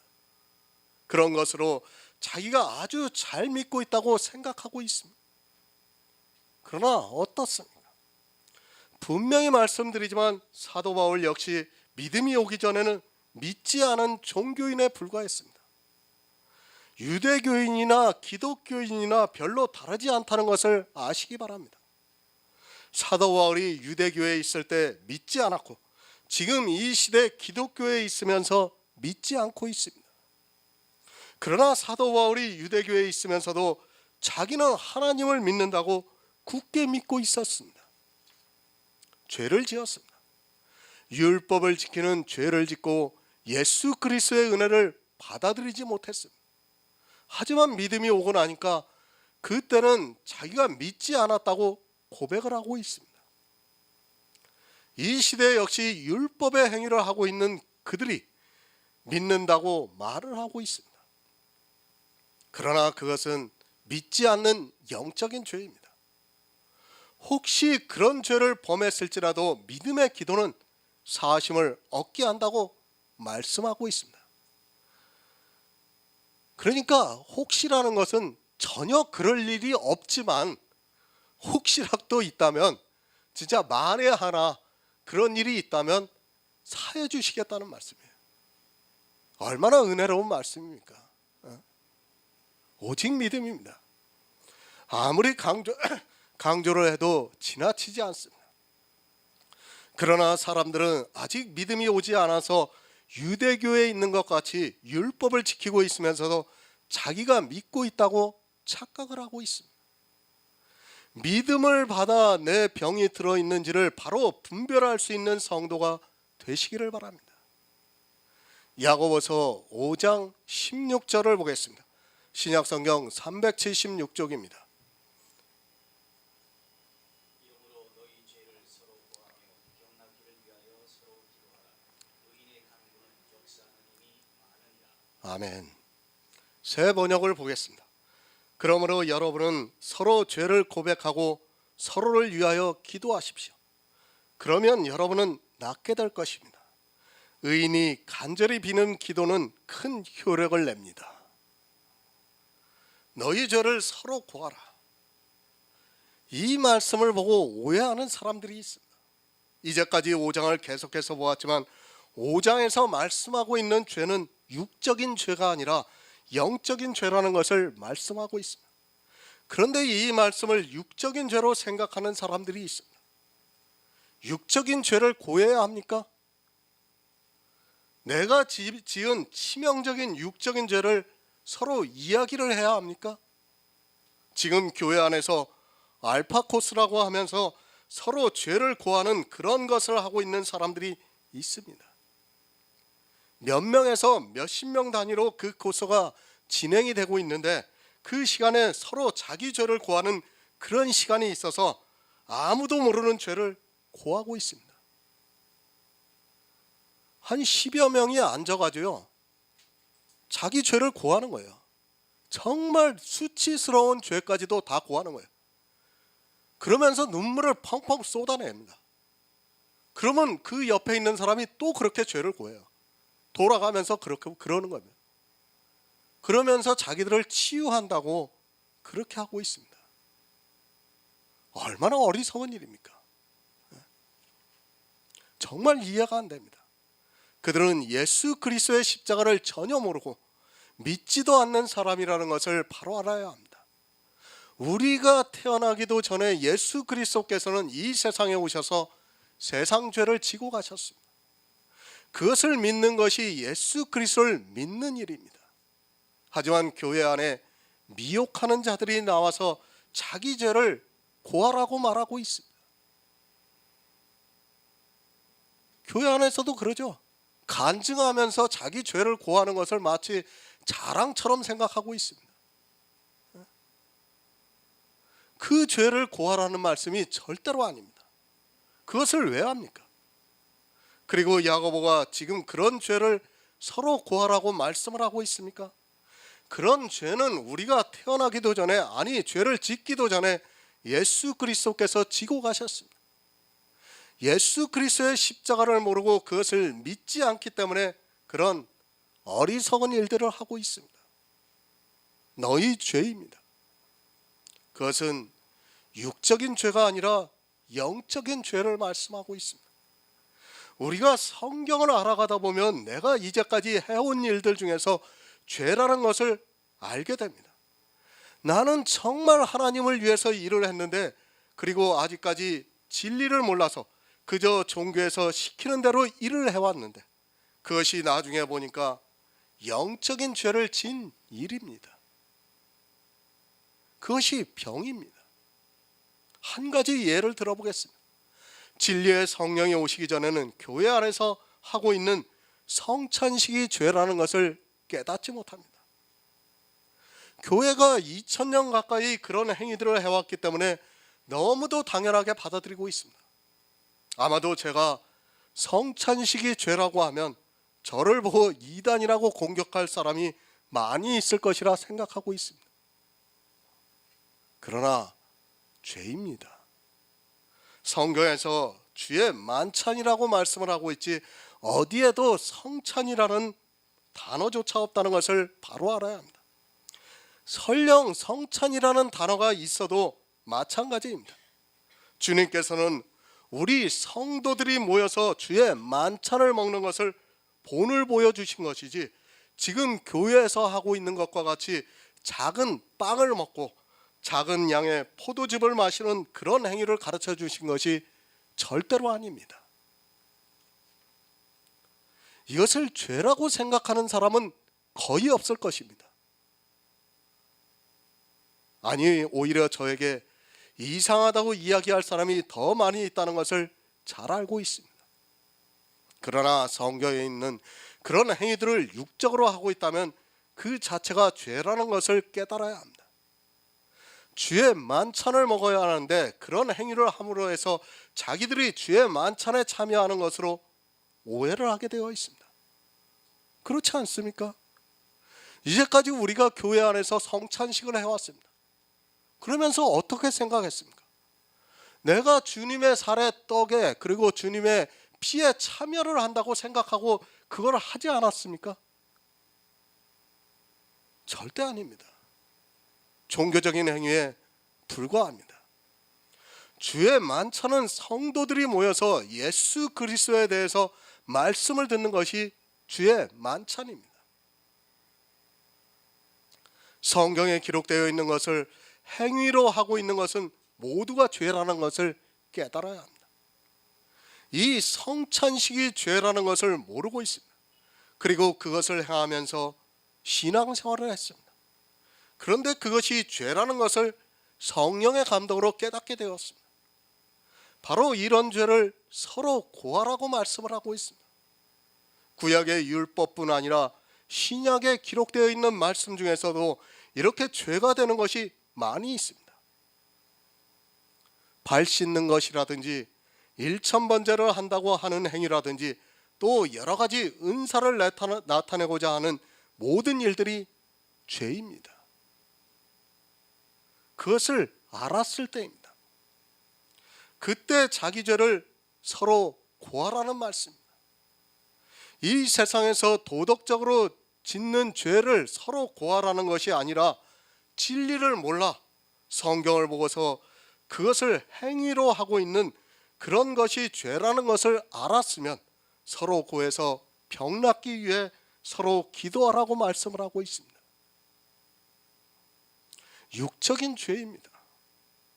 그런 것으로 자기가 아주 잘 믿고 있다고 생각하고 있습니다. 그러나 어떻습니까? 분명히 말씀드리지만 사도 바울 역시 믿음이 오기 전에는 믿지 않은 종교인에 불과했습니다. 유대교인이나 기독교인이나 별로 다르지 않다는 것을 아시기 바랍니다. 사도 바울이 유대교회에 있을 때 믿지 않았고 지금 이 시대 기독교에 있으면서 믿지 않고 있습니다. 그러나 사도 바울이 유대교에 있으면서도 자기는 하나님을 믿는다고 굳게 믿고 있었습니다. 죄를 지었습니다. 율법을 지키는 죄를 짓고 예수 그리스도의 은혜를 받아들이지 못했습니다. 하지만 믿음이 오고 나니까 그때는 자기가 믿지 않았다고 고백을 하고 있습니다. 이 시대 역시 율법의 행위를 하고 있는 그들이 믿는다고 말을 하고 있습니다. 그러나 그것은 믿지 않는 영적인 죄입니다. 혹시 그런 죄를 범했을지라도 믿음의 기도는 사하심을 얻게 한다고 말씀하고 있습니다. 그러니까 혹시라는 것은 전혀 그럴 일이 없지만 혹시라도 있다면 진짜 만에 하나 그런 일이 있다면 사해 주시겠다는 말씀이에요. 얼마나 은혜로운 말씀입니까? 오직 믿음입니다. 아무리 강조를 해도 지나치지 않습니다. 그러나 사람들은 아직 믿음이 오지 않아서 유대교에 있는 것 같이 율법을 지키고 있으면서도 자기가 믿고 있다고 착각을 하고 있습니다. 믿음을 받아 내 병이 들어있는지를 바로 분별할 수 있는 성도가 되시기를 바랍니다. 야고보서 5장 16절을 보겠습니다. 신약성경 376쪽입니다. 아멘. 새 번역을 보겠습니다. 그러므로 여러분은 서로 죄를 고백하고 서로를 위하여 기도하십시오. 그러면 여러분은 낫게 될 것입니다. 의인이 간절히 비는 기도는 큰 효력을 냅니다. 너희 죄를 서로 고하라. 이 말씀을 보고 오해하는 사람들이 있습니다. 이제까지 5장을 계속해서 보았지만 5장에서 말씀하고 있는 죄는 육적인 죄가 아니라 영적인 죄라는 것을 말씀하고 있습니다. 그런데 이 말씀을 육적인 죄로 생각하는 사람들이 있습니다. 육적인 죄를 고해야 합니까? 내가 지은 치명적인 육적인 죄를 서로 이야기를 해야 합니까? 지금 교회 안에서 알파 코스라고 하면서 서로 죄를 고하는 그런 것을 하고 있는 사람들이 있습니다. 몇 명에서 몇십 명 단위로 그 코스가 진행이 되고 있는데 그 시간에 서로 자기 죄를 고하는 그런 시간이 있어서 아무도 모르는 죄를 고하고 있습니다. 한 10여 명이 앉아가지고요 자기 죄를 고하는 거예요. 정말 수치스러운 죄까지도 다 고하는 거예요. 그러면서 눈물을 펑펑 쏟아냅니다. 그러면 그 옆에 있는 사람이 또 그렇게 죄를 고해요. 돌아가면서 그렇게 그러는 겁니다. 그러면서 자기들을 치유한다고 그렇게 하고 있습니다. 얼마나 어리석은 일입니까? 정말 이해가 안 됩니다. 그들은 예수 그리스도의 십자가를 전혀 모르고 믿지도 않는 사람이라는 것을 바로 알아야 합니다. 우리가 태어나기도 전에 예수 그리스도께서는 이 세상에 오셔서 세상 죄를 지고 가셨습니다. 그것을 믿는 것이 예수 그리스도를 믿는 일입니다. 하지만 교회 안에 미혹하는 자들이 나와서 자기 죄를 고하라고 말하고 있습니다. 교회 안에서도 그러죠. 간증하면서 자기 죄를 고하는 것을 마치 자랑처럼 생각하고 있습니다. 그 죄를 고하라는 말씀이 절대로 아닙니다. 그것을 왜 합니까? 그리고 야고보가 지금 그런 죄를 서로 고하라고 말씀을 하고 있습니까? 그런 죄는 우리가 태어나기도 전에, 아니 죄를 짓기도 전에 예수 그리스도께서 지고 가셨습니다. 예수 그리스도의 십자가를 모르고 그것을 믿지 않기 때문에 그런 어리석은 일들을 하고 있습니다. 너희 죄입니다. 그것은 육적인 죄가 아니라 영적인 죄를 말씀하고 있습니다. 우리가 성경을 알아가다 보면 내가 이제까지 해온 일들 중에서 죄라는 것을 알게 됩니다. 나는 정말 하나님을 위해서 일을 했는데, 그리고 아직까지 진리를 몰라서 그저 종교에서 시키는 대로 일을 해왔는데 그것이 나중에 보니까 영적인 죄를 진 일입니다. 그것이 병입니다. 한 가지 예를 들어보겠습니다. 진리의 성령이 오시기 전에는 교회 안에서 하고 있는 성찬식이 죄라는 것을 깨닫지 못합니다. 교회가 2000년 가까이 그런 행위들을 해왔기 때문에 너무도 당연하게 받아들이고 있습니다. 아마도 제가 성찬식이 죄라고 하면 저를 보고 이단이라고 공격할 사람이 많이 있을 것이라 생각하고 있습니다. 그러나 죄입니다. 성경에서 주의 만찬이라고 말씀을 하고 있지 어디에도 성찬이라는 단어조차 없다는 것을 바로 알아야 합니다. 설령 성찬이라는 단어가 있어도 마찬가지입니다. 주님께서는 우리 성도들이 모여서 주의 만찬을 먹는 것을 본을 보여주신 것이지 지금 교회에서 하고 있는 것과 같이 작은 빵을 먹고 작은 양의 포도즙을 마시는 그런 행위를 가르쳐 주신 것이 절대로 아닙니다. 이것을 죄라고 생각하는 사람은 거의 없을 것입니다. 아니, 오히려 저에게 이상하다고 이야기할 사람이 더 많이 있다는 것을 잘 알고 있습니다. 그러나 성경에 있는 그런 행위들을 육적으로 하고 있다면 그 자체가 죄라는 것을 깨달아야 합니다. 주의 만찬을 먹어야 하는데 그런 행위를 함으로 해서 자기들이 주의 만찬에 참여하는 것으로 오해를 하게 되어 있습니다. 그렇지 않습니까? 이제까지 우리가 교회 안에서 성찬식을 해왔습니다. 그러면서 어떻게 생각했습니까? 내가 주님의 살에 떡에 그리고 주님의 피에 참여를 한다고 생각하고 그걸 하지 않았습니까? 절대 아닙니다. 종교적인 행위에 불과합니다. 주의 만찬은 성도들이 모여서 예수 그리스도에 대해서 말씀을 듣는 것이 주의 만찬입니다. 성경에 기록되어 있는 것을 행위로 하고 있는 것은 모두가 죄라는 것을 깨달아야 합니다. 이 성찬식이 죄라는 것을 모르고 있습니다. 그리고 그것을 행하면서 신앙생활을 했습니다. 그런데 그것이 죄라는 것을 성령의 감동으로 깨닫게 되었습니다. 바로 이런 죄를 서로 고하라고 말씀을 하고 있습니다. 구약의 율법뿐 아니라 신약에 기록되어 있는 말씀 중에서도 이렇게 죄가 되는 것이 많이 있습니다. 발 씻는 것이라든지 일천번제를 한다고 하는 행위라든지 또 여러 가지 은사를 나타내고자 하는 모든 일들이 죄입니다. 그것을 알았을 때입니다. 그때 자기 죄를 서로 고하라는 말씀입니다. 이 세상에서 도덕적으로 짓는 죄를 서로 고하라는 것이 아니라 진리를 몰라 성경을 보고서 그것을 행위로 하고 있는 그런 것이 죄라는 것을 알았으면 서로 고해서 병 낫기 위해 서로 기도하라고 말씀을 하고 있습니다. 육적인 죄입니다.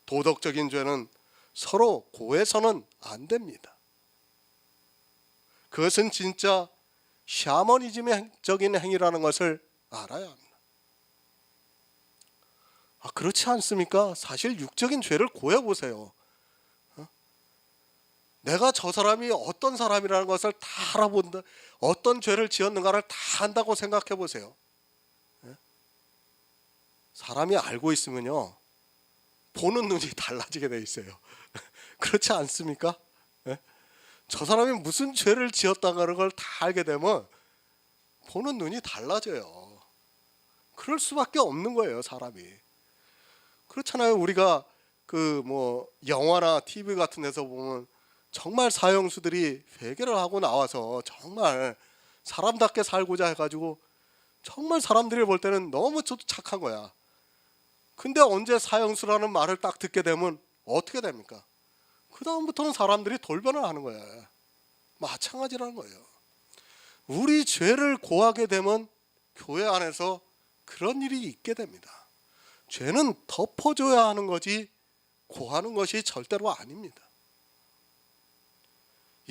도덕적인 죄는 서로 고해서는 안 됩니다. 그것은 진짜 샤머니즘적인 행위라는 것을 알아야 합니다. 그렇지 않습니까? 사실 육적인 죄를 고해보세요. 내가 저 사람이 어떤 사람이라는 것을 다 알아본다, 어떤 죄를 지었는가를 다 안다고 생각해 보세요. 사람이 알고 있으면요 보는 눈이 달라지게 돼 있어요. 그렇지 않습니까? 저 사람이 무슨 죄를 지었다는 걸 다 알게 되면 보는 눈이 달라져요. 그럴 수밖에 없는 거예요, 사람이. 그렇잖아요. 우리가 영화나 TV 같은 데서 보면 정말 사형수들이 회개를 하고 나와서 정말 사람답게 살고자 해가지고 정말 사람들이 볼 때는 너무 착한 거야. 근데 언제 사형수라는 말을 딱 듣게 되면 어떻게 됩니까? 그 다음부터는 사람들이 돌변을 하는 거예요. 마찬가지라는 거예요. 우리 죄를 고하게 되면 교회 안에서 그런 일이 있게 됩니다. 죄는 덮어줘야 하는 거지 고하는 것이 절대로 아닙니다.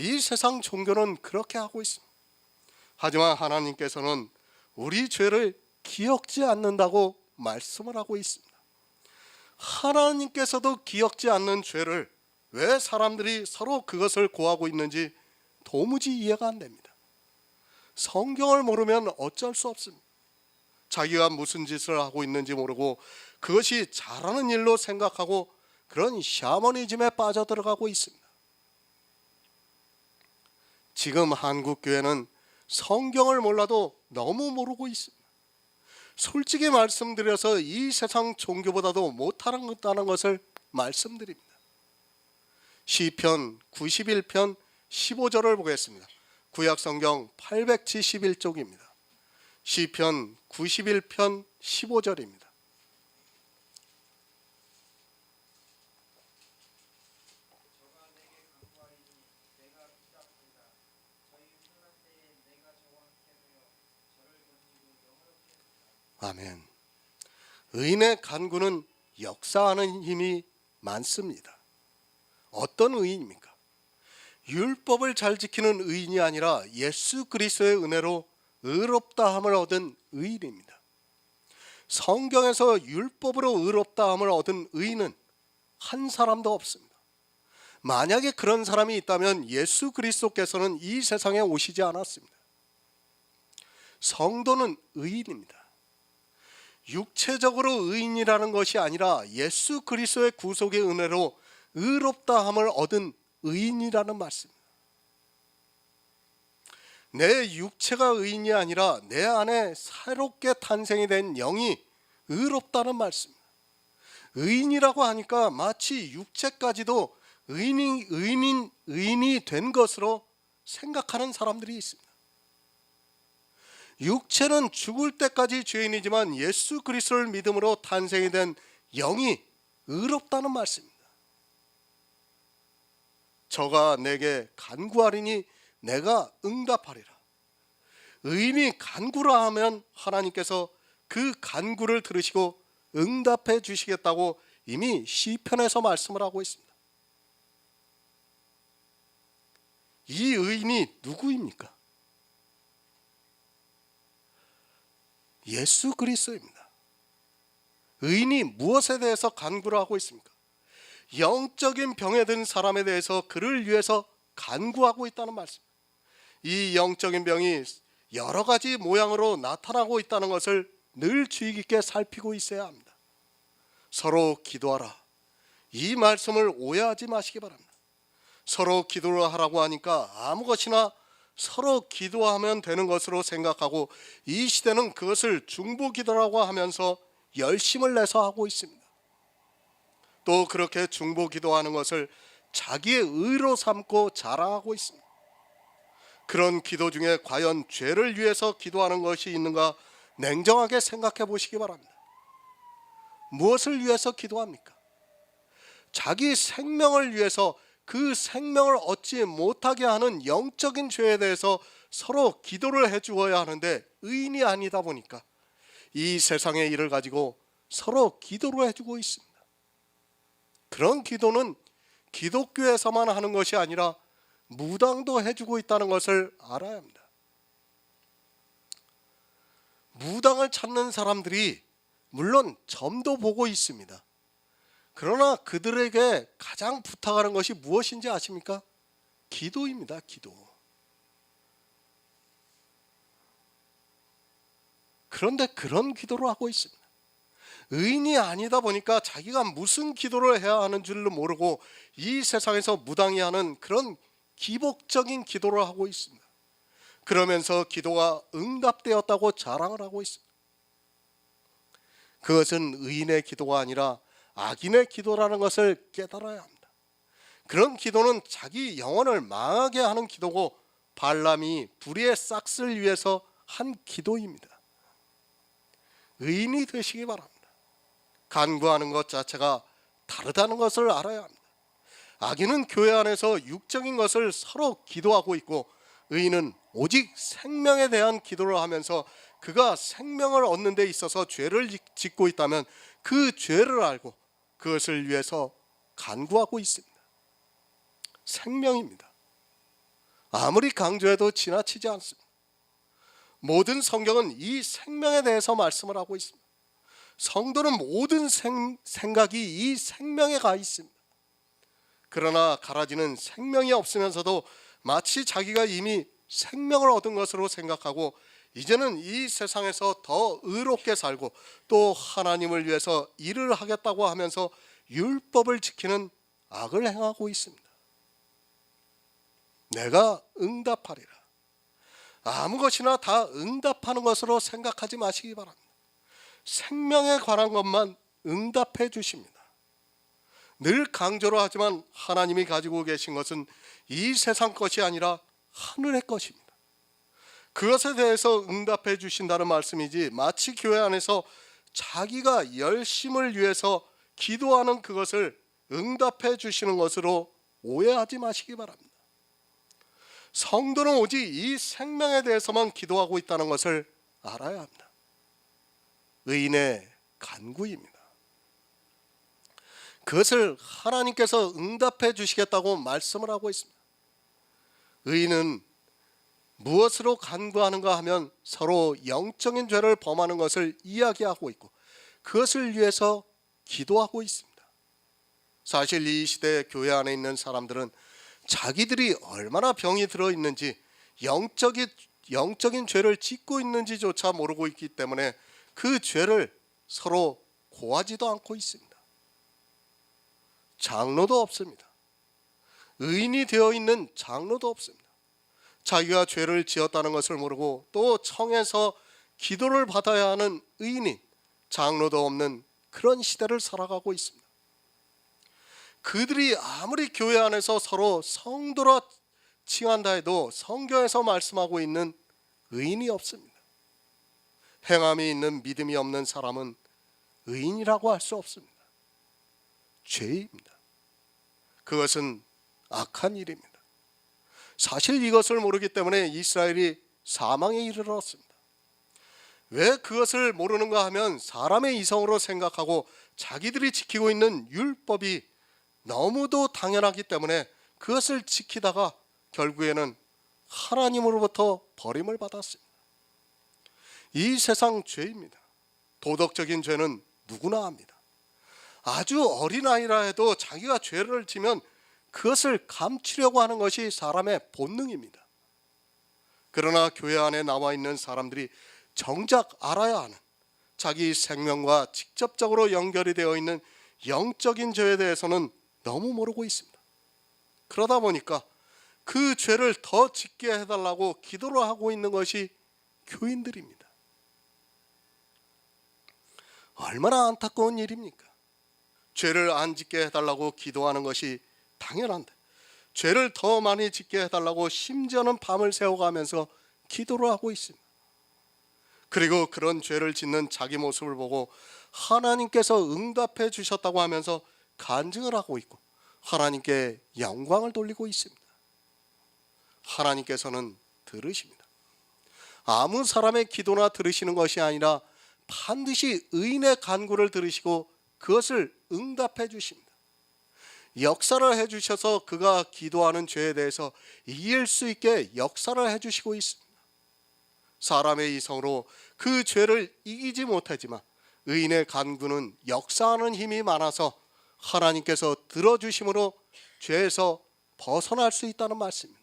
이 세상 종교는 그렇게 하고 있습니다. 하지만 하나님께서는 우리 죄를 기억지 않는다고 말씀을 하고 있습니다. 하나님께서도 기억지 않는 죄를 왜 사람들이 서로 그것을 고하고 있는지 도무지 이해가 안 됩니다. 성경을 모르면 어쩔 수 없습니다. 자기가 무슨 짓을 하고 있는지 모르고 그것이 잘하는 일로 생각하고 그런 샤머니즘에 빠져들어가고 있습니다. 지금 한국 교회는 성경을 몰라도 너무 모르고 있습니다. 솔직히 말씀드려서 이 세상 종교보다도 못하는 것을 말씀드립니다. 시편 91편 15절을 보겠습니다. 구약성경 871쪽입니다. 시편 91편 15절입니다. 아멘. 의인의 간구는 역사하는 힘이 많습니다. 어떤 의인입니까? 율법을 잘 지키는 의인이 아니라 예수 그리스도의 은혜로 의롭다함을 얻은 의인입니다. 성경에서 율법으로 의롭다함을 얻은 의인은 한 사람도 없습니다. 만약에 그런 사람이 있다면 예수 그리스도께서는 이 세상에 오시지 않았습니다. 성도는 의인입니다. 육체적으로 의인이라는 것이 아니라 예수 그리스도의 구속의 은혜로 의롭다함을 얻은 의인이라는 말씀입니다. 내 육체가 의인이 아니라 내 안에 새롭게 탄생이 된 영이 의롭다는 말씀입니다. 의인이라고 하니까 마치 육체까지도 의인이 된 것으로 생각하는 사람들이 있습니다. 육체는 죽을 때까지 죄인이지만 예수 그리스도를 믿음으로 탄생이 된 영이 의롭다는 말씀입니다. 저가 내게 간구하리니 내가 응답하리라. 의인이 간구라 하면 하나님께서 그 간구를 들으시고 응답해 주시겠다고 이미 시편에서 말씀을 하고 있습니다. 이 의인이 누구입니까? 예수 그리스도입니다. 의인이 무엇에 대해서 간구를 하고 있습니까? 영적인 병에 든 사람에 대해서 그를 위해서 간구하고 있다는 말씀. 이 영적인 병이 여러 가지 모양으로 나타나고 있다는 것을 늘 주의 깊게 살피고 있어야 합니다. 서로 기도하라. 이 말씀을 오해하지 마시기 바랍니다. 서로 기도를 하라고 하니까 아무 것이나 서로 기도하면 되는 것으로 생각하고 이 시대는 그것을 중보기도라고 하면서 열심을 내서 하고 있습니다. 또 그렇게 중보기도하는 것을 자기의 의로 삼고 자랑하고 있습니다. 그런 기도 중에 과연 죄를 위해서 기도하는 것이 있는가 냉정하게 생각해 보시기 바랍니다. 무엇을 위해서 기도합니까? 자기 생명을 위해서 그 생명을 얻지 못하게 하는 영적인 죄에 대해서 서로 기도를 해 주어야 하는데 의인이 아니다 보니까 이 세상의 일을 가지고 서로 기도를 해주고 있습니다. 그런 기도는 기독교에서만 하는 것이 아니라 무당도 해주고 있다는 것을 알아야 합니다. 무당을 찾는 사람들이 물론 점도 보고 있습니다. 그러나 그들에게 가장 부탁하는 것이 무엇인지 아십니까? 기도입니다. 기도. 그런데 그런 기도를 하고 있습니다. 의인이 아니다 보니까 자기가 무슨 기도를 해야 하는 줄도 모르고 이 세상에서 무당이 하는 그런 기복적인 기도를 하고 있습니다. 그러면서 기도가 응답되었다고 자랑을 하고 있습니다. 그것은 의인의 기도가 아니라 악인의 기도라는 것을 깨달아야 합니다. 그런 기도는 자기 영혼을 망하게 하는 기도고 발람이 불의의 싹스를 위해서 한 기도입니다. 의인이 되시기 바랍니다. 간구하는 것 자체가 다르다는 것을 알아야 합니다. 악인은 교회 안에서 육적인 것을 서로 기도하고 있고 의인은 오직 생명에 대한 기도를 하면서 그가 생명을 얻는 데 있어서 죄를 짓고 있다면 그 죄를 알고 그것을 위해서 간구하고 있습니다. 생명입니다. 아무리 강조해도 지나치지 않습니다. 모든 성경은 이 생명에 대해서 말씀을 하고 있습니다. 성도는 모든 생각이 이 생명에 가 있습니다. 그러나 가라지는 생명이 없으면서도 마치 자기가 이미 생명을 얻은 것으로 생각하고 이제는 이 세상에서 더 의롭게 살고 또 하나님을 위해서 일을 하겠다고 하면서 율법을 지키는 악을 행하고 있습니다. 내가 응답하리라. 아무 것이나 다 응답하는 것으로 생각하지 마시기 바랍니다. 생명에 관한 것만 응답해 주십니다. 늘 강조로 하지만 하나님이 가지고 계신 것은 이 세상 것이 아니라 하늘의 것입니다. 그것에 대해서 응답해 주신다는 말씀이지 마치 교회 안에서 자기가 열심을 위해서 기도하는 그것을 응답해 주시는 것으로 오해하지 마시기 바랍니다. 성도는 오직 이 생명에 대해서만 기도하고 있다는 것을 알아야 합니다. 의인의 간구입니다. 그것을 하나님께서 응답해 주시겠다고 말씀을 하고 있습니다. 의인은 무엇으로 간구하는가 하면 서로 영적인 죄를 범하는 것을 이야기하고 있고 그것을 위해서 기도하고 있습니다. 사실 이 시대 교회 안에 있는 사람들은 자기들이 얼마나 병이 들어있는지 영적인 죄를 짓고 있는지조차 모르고 있기 때문에 그 죄를 서로 고하지도 않고 있습니다. 장로도 없습니다. 의인이 되어 있는 장로도 없습니다. 자기가 죄를 지었다는 것을 모르고 또 청해서 기도를 받아야 하는 의인인 장로도 없는 그런 시대를 살아가고 있습니다. 그들이 아무리 교회 안에서 서로 성도라 칭한다 해도 성경에서 말씀하고 있는 의인이 없습니다. 행함이 있는 믿음이 없는 사람은 의인이라고 할 수 없습니다. 죄입니다. 그것은 악한 일입니다. 사실 이것을 모르기 때문에 이스라엘이 사망에 이르렀습니다. 왜 그것을 모르는가 하면 사람의 이성으로 생각하고 자기들이 지키고 있는 율법이 너무도 당연하기 때문에 그것을 지키다가 결국에는 하나님으로부터 버림을 받았습니다. 이 세상 죄입니다. 도덕적인 죄는 누구나 합니다. 아주 어린아이라 해도 자기가 죄를 지면 그것을 감추려고 하는 것이 사람의 본능입니다. 그러나 교회 안에 나와 있는 사람들이 정작 알아야 하는 자기 생명과 직접적으로 연결이 되어 있는 영적인 죄에 대해서는 너무 모르고 있습니다. 그러다 보니까 그 죄를 더 짓게 해달라고 기도를 하고 있는 것이 교인들입니다. 얼마나 안타까운 일입니까? 죄를 안 짓게 해달라고 기도하는 것이 당연한데 죄를 더 많이 짓게 해달라고 심지어는 밤을 새워가면서 기도를 하고 있습니다. 그리고 그런 죄를 짓는 자기 모습을 보고 하나님께서 응답해 주셨다고 하면서 간증을 하고 있고 하나님께 영광을 돌리고 있습니다. 하나님께서는 들으십니다. 아무 사람의 기도나 들으시는 것이 아니라 반드시 의인의 간구를 들으시고 그것을 응답해 주십니다. 역사를 해주셔서 그가 기도하는 죄에 대해서 이길 수 있게 역사를 해주시고 있습니다. 사람의 이성으로 그 죄를 이기지 못하지만 의인의 간구는 역사하는 힘이 많아서 하나님께서 들어주심으로 죄에서 벗어날 수 있다는 말씀입니다.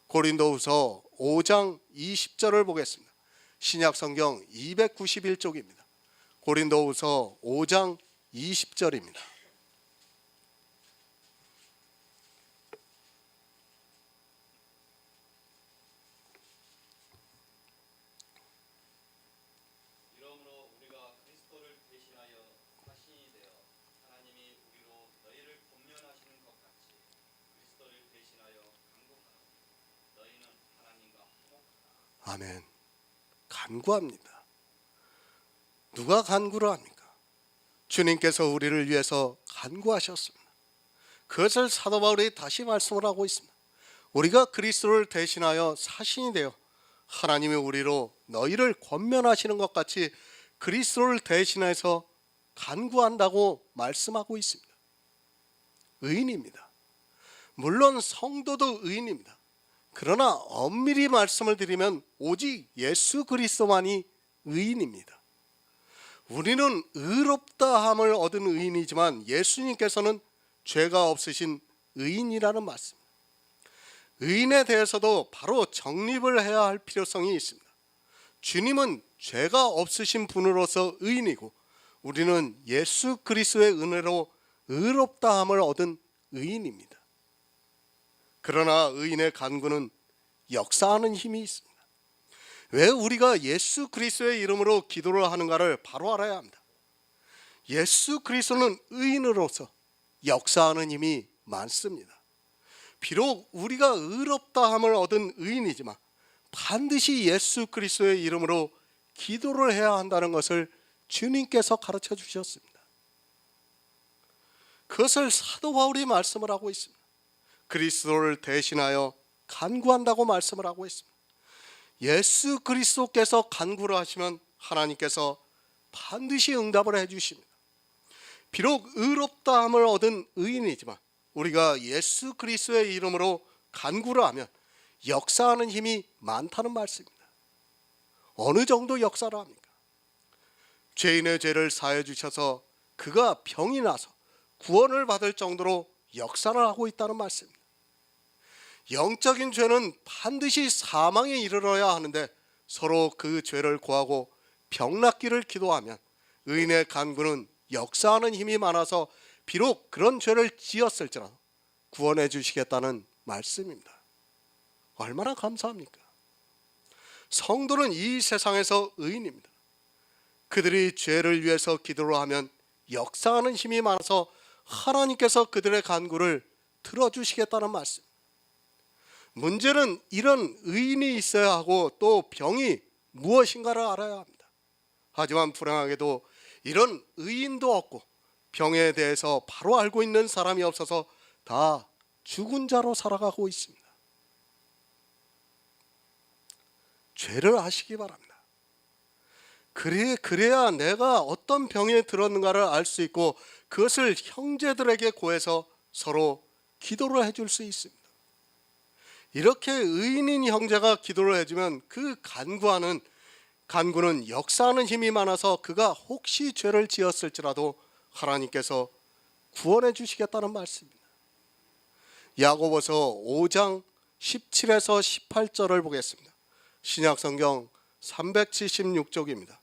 고린도후서 5장 20절을 보겠습니다. 신약성경 291쪽입니다. 고린도후서 5장 20절입니다. 아멘. 간구합니다. 누가 간구를 합니까? 주님께서 우리를 위해서 간구하셨습니다. 그것을 사도 바울이 다시 말씀을 하고 있습니다. 우리가 그리스도를 대신하여 사신이 되어 하나님이 우리로 너희를 권면하시는 것 같이 그리스도를 대신해서 간구한다고 말씀하고 있습니다. 의인입니다. 물론 성도도 의인입니다. 그러나 엄밀히 말씀을 드리면 오직 예수 그리스도만이 의인입니다. 우리는 의롭다함을 얻은 의인이지만 예수님께서는 죄가 없으신 의인이라는 말씀. 의인에 대해서도 바로 정립을 해야 할 필요성이 있습니다. 주님은 죄가 없으신 분으로서 의인이고 우리는 예수 그리스도의 은혜로 의롭다함을 얻은 의인입니다. 그러나 의인의 간구는 역사하는 힘이 있습니다. 왜 우리가 예수 그리스도의 이름으로 기도를 하는가를 바로 알아야 합니다. 예수 그리스도는 의인으로서 역사하는 힘이 많습니다. 비록 우리가 의롭다함을 얻은 의인이지만 반드시 예수 그리스도의 이름으로 기도를 해야 한다는 것을 주님께서 가르쳐 주셨습니다. 그것을 사도 바울이 말씀을 하고 있습니다. 그리스도를 대신하여 간구한다고 말씀을 하고 있습니다. 예수 그리스도께서 간구를 하시면 하나님께서 반드시 응답을 해주십니다. 비록 의롭다함을 얻은 의인이지만 우리가 예수 그리스도의 이름으로 간구를 하면 역사하는 힘이 많다는 말씀입니다. 어느 정도 역사를 합니까? 죄인의 죄를 사해 주셔서 그가 병이 나서 구원을 받을 정도로 역사를 하고 있다는 말씀입니다. 영적인 죄는 반드시 사망에 이르러야 하는데 서로 그 죄를 고하고 병 낫기를 기도하면 의인의 간구는 역사하는 힘이 많아서 비록 그런 죄를 지었을지라도 구원해 주시겠다는 말씀입니다. 얼마나 감사합니까? 성도는 이 세상에서 의인입니다. 그들이 죄를 위해서 기도를 하면 역사하는 힘이 많아서 하나님께서 그들의 간구를 들어주시겠다는 말씀. 문제는 이런 의인이 있어야 하고 또 병이 무엇인가를 알아야 합니다. 하지만 불행하게도 이런 의인도 없고 병에 대해서 바로 알고 있는 사람이 없어서 다 죽은 자로 살아가고 있습니다. 죄를 아시기 바랍니다. 그래야 내가 어떤 병에 들었는가를 알 수 있고 그것을 형제들에게 고해서 서로 기도를 해줄 수 있습니다. 이렇게 의인인 형제가 기도를 해주면 그 간구는 역사하는 힘이 많아서 그가 혹시 죄를 지었을지라도 하나님께서 구원해 주시겠다는 말씀입니다. 야고보서 5장 17에서 18절을 보겠습니다. 신약성경 376쪽입니다.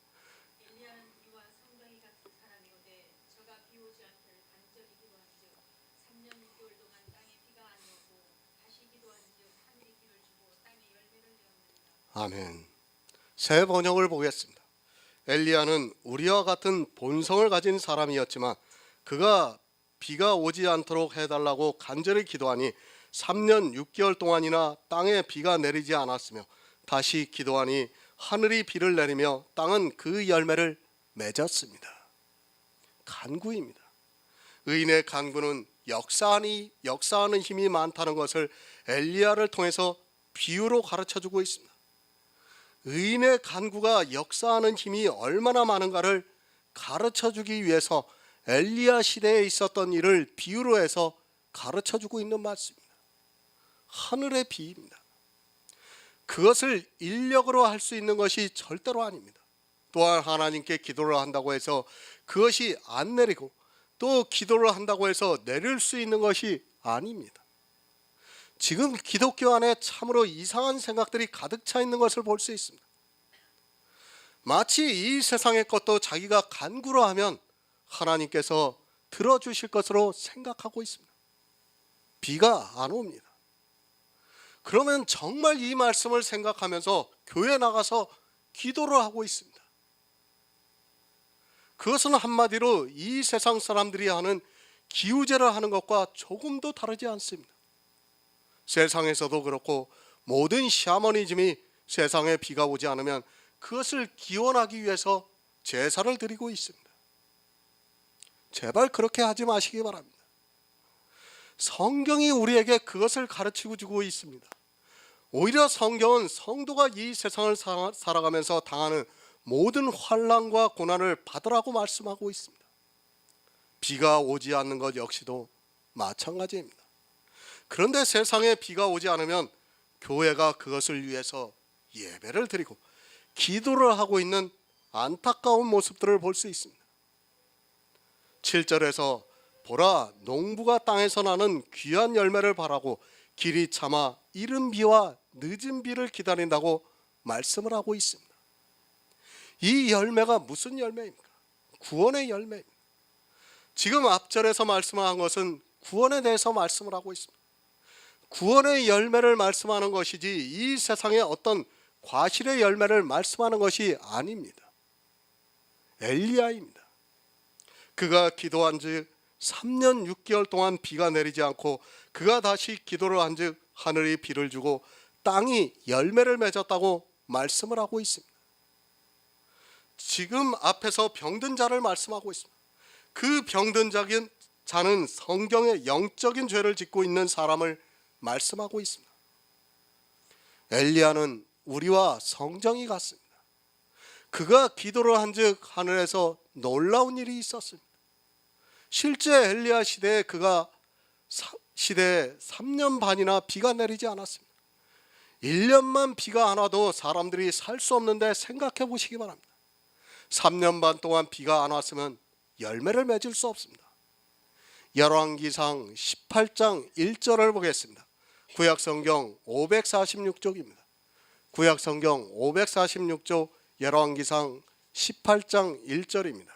아멘. 새 번역을 보겠습니다. 엘리야는 우리와 같은 본성을 가진 사람이었지만 그가 비가 오지 않도록 해달라고 간절히 기도하니 3년 6개월 동안이나 땅에 비가 내리지 않았으며 다시 기도하니 하늘이 비를 내리며 땅은 그 열매를 맺었습니다. 간구입니다. 의인의 간구는 역사하는 힘이 많다는 것을 엘리야를 통해서 비유로 가르쳐주고 있습니다. 의인의 간구가 역사하는 힘이 얼마나 많은가를 가르쳐주기 위해서 엘리야 시대에 있었던 일을 비유로 해서 가르쳐주고 있는 말씀입니다. 하늘의 비입니다. 그것을 인력으로 할 수 있는 것이 절대로 아닙니다. 또한 하나님께 기도를 한다고 해서 그것이 안 내리고 또 기도를 한다고 해서 내릴 수 있는 것이 아닙니다. 지금 기독교 안에 참으로 이상한 생각들이 가득 차 있는 것을 볼 수 있습니다. 마치 이 세상의 것도 자기가 간구로 하면 하나님께서 들어주실 것으로 생각하고 있습니다. 비가 안 옵니다. 그러면 정말 이 말씀을 생각하면서 교회 나가서 기도를 하고 있습니다. 그것은 한마디로 이 세상 사람들이 하는 기우제를 하는 것과 조금도 다르지 않습니다. 세상에서도 그렇고 모든 샤머니즘이 세상에 비가 오지 않으면 그것을 기원하기 위해서 제사를 드리고 있습니다. 제발 그렇게 하지 마시기 바랍니다. 성경이 우리에게 그것을 가르치고 주고 있습니다. 오히려 성경은 성도가 이 세상을 살아가면서 당하는 모든 환난과 고난을 받으라고 말씀하고 있습니다. 비가 오지 않는 것 역시도 마찬가지입니다. 그런데 세상에 비가 오지 않으면 교회가 그것을 위해서 예배를 드리고 기도를 하고 있는 안타까운 모습들을 볼 수 있습니다. 7절에서 보라, 농부가 땅에서 나는 귀한 열매를 바라고 길이 참아 이른 비와 늦은 비를 기다린다고 말씀을 하고 있습니다. 이 열매가 무슨 열매입니까? 구원의 열매입니다. 지금 앞절에서 말씀한 것은 구원에 대해서 말씀을 하고 있습니다. 구원의 열매를 말씀하는 것이지 이 세상의 어떤 과실의 열매를 말씀하는 것이 아닙니다. 엘리야입니다. 그가 기도한 즉 3년 6개월 동안 비가 내리지 않고 그가 다시 기도를 한 즉 하늘이 비를 주고 땅이 열매를 맺었다고 말씀을 하고 있습니다. 지금 앞에서 병든 자를 말씀하고 있습니다. 그 병든 자는 성경의 영적인 죄를 짓고 있는 사람을 말씀하고 있습니다. 엘리야는 우리와 성정이 같습니다. 그가 기도를 한 즉 하늘에서 놀라운 일이 있었습니다. 실제 엘리야 시대에 그가 시대에 3년 반이나 비가 내리지 않았습니다. 1년만 비가 안 와도 사람들이 살 수 없는데 생각해 보시기 바랍니다. 3년 반 동안 비가 안 왔으면 열매를 맺을 수 없습니다. 열왕기상 18장 1절을 보겠습니다. 구약성경 546쪽입니다. 구약성경 546쪽 열왕기상 18장 1절입니다.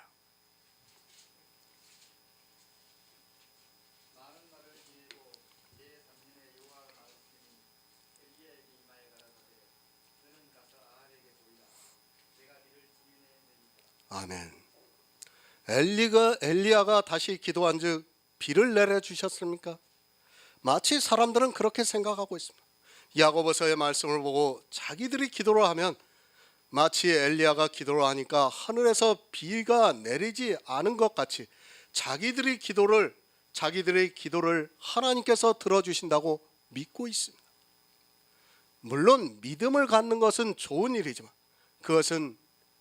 아멘. 엘리야가 다시 기도한 즉 비를 내려주셨습니까? 마치 사람들은 그렇게 생각하고 있습니다. 야고보서의 말씀을 보고 자기들이 기도를 하면 마치 엘리야가 기도를 하니까 하늘에서 비가 내리지 않은 것 같이 자기들의 기도를 하나님께서 들어주신다고 믿고 있습니다. 물론 믿음을 갖는 것은 좋은 일이지만 그것은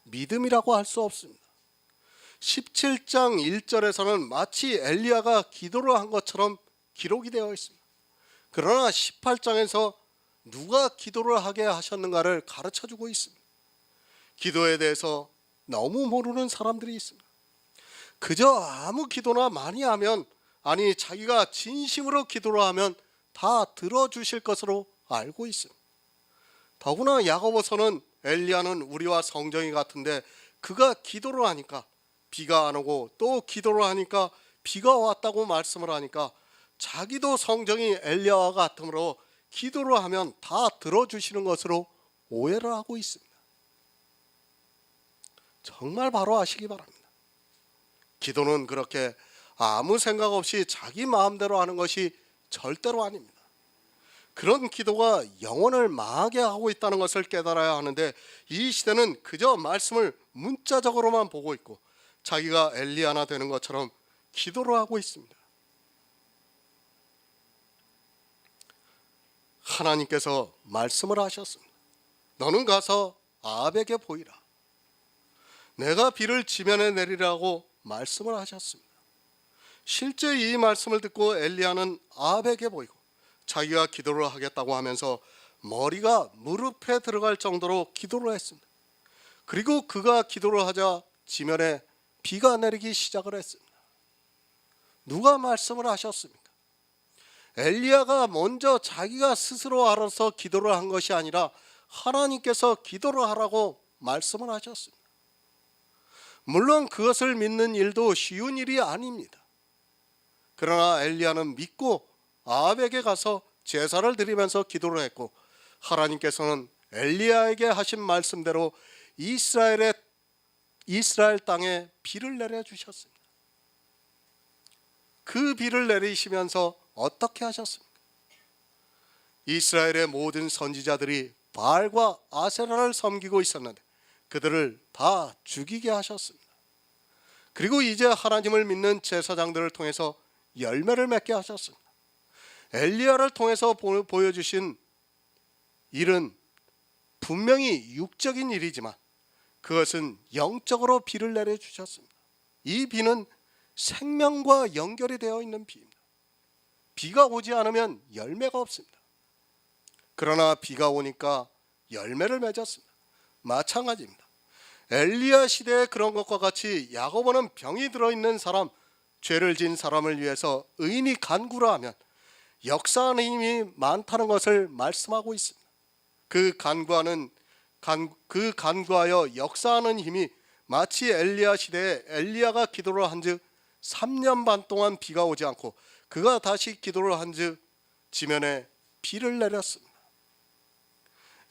믿음이라고 할 수 없습니다. 17장 1절에서는 마치 엘리야가 기도를 한 것처럼 기록이 되어 있습니다. 그러나 18장에서 누가 기도를 하게 하셨는가를 가르쳐주고 있습니다. 기도에 대해서 너무 모르는 사람들이 있습니다. 그저 아무 기도나 많이 하면, 아니 자기가 진심으로 기도를 하면 다 들어주실 것으로 알고 있습니다. 더구나 야고보서는 엘리야는 우리와 성정이 같은데 그가 기도를 하니까 비가 안 오고 또 기도를 하니까 비가 왔다고 말씀을 하니까 자기도 성정이 엘리야와 같으므로 기도를 하면 다 들어주시는 것으로 오해를 하고 있습니다. 정말 바로 아시기 바랍니다. 기도는 그렇게 아무 생각 없이 자기 마음대로 하는 것이 절대로 아닙니다. 그런 기도가 영혼을 망하게 하고 있다는 것을 깨달아야 하는데 이 시대는 그저 말씀을 문자적으로만 보고 있고 자기가 엘리야나 되는 것처럼 기도를 하고 있습니다. 하나님께서 말씀을 하셨습니다. 너는 가서 아합에게 보이라. 내가 비를 지면에 내리라고 말씀을 하셨습니다. 실제 이 말씀을 듣고 엘리야는 아합에게 보이고 자기가 기도를 하겠다고 하면서 머리가 무릎에 들어갈 정도로 기도를 했습니다. 그리고 그가 기도를 하자 지면에 비가 내리기 시작을 했습니다. 누가 말씀을 하셨습니까? 엘리야가 먼저 자기가 스스로 알아서 기도를 한 것이 아니라 하나님께서 기도를 하라고 말씀을 하셨습니다. 물론 그것을 믿는 일도 쉬운 일이 아닙니다. 그러나 엘리야는 믿고 아합에게 가서 제사를 드리면서 기도를 했고 하나님께서는 엘리야에게 하신 말씀대로 이스라엘 땅에 비를 내려주셨습니다. 그 비를 내리시면서 어떻게 하셨습니까? 이스라엘의 모든 선지자들이 바알과 아세라를 섬기고 있었는데 그들을 다 죽이게 하셨습니다. 그리고 이제 하나님을 믿는 제사장들을 통해서 열매를 맺게 하셨습니다. 엘리야를 통해서 보여주신 일은 분명히 육적인 일이지만 그것은 영적으로 비를 내려주셨습니다. 이 비는 생명과 연결이 되어 있는 비입니다. 비가 오지 않으면 열매가 없습니다. 그러나 비가 오니까 열매를 맺었습니다. 마찬가지입니다. 엘리야 시대의 그런 것과 같이 야고보는 병이 들어있는 사람, 죄를 지은 사람을 위해서 의인이 간구를 하면 역사하는 힘이 많다는 것을 말씀하고 있습니다. 그 간구하여 역사하는 힘이 마치 엘리야 시대에 엘리야가 기도를 한즉 3년 반 동안 비가 오지 않고 그가 다시 기도를 한즉 지면에 비를 내렸습니다.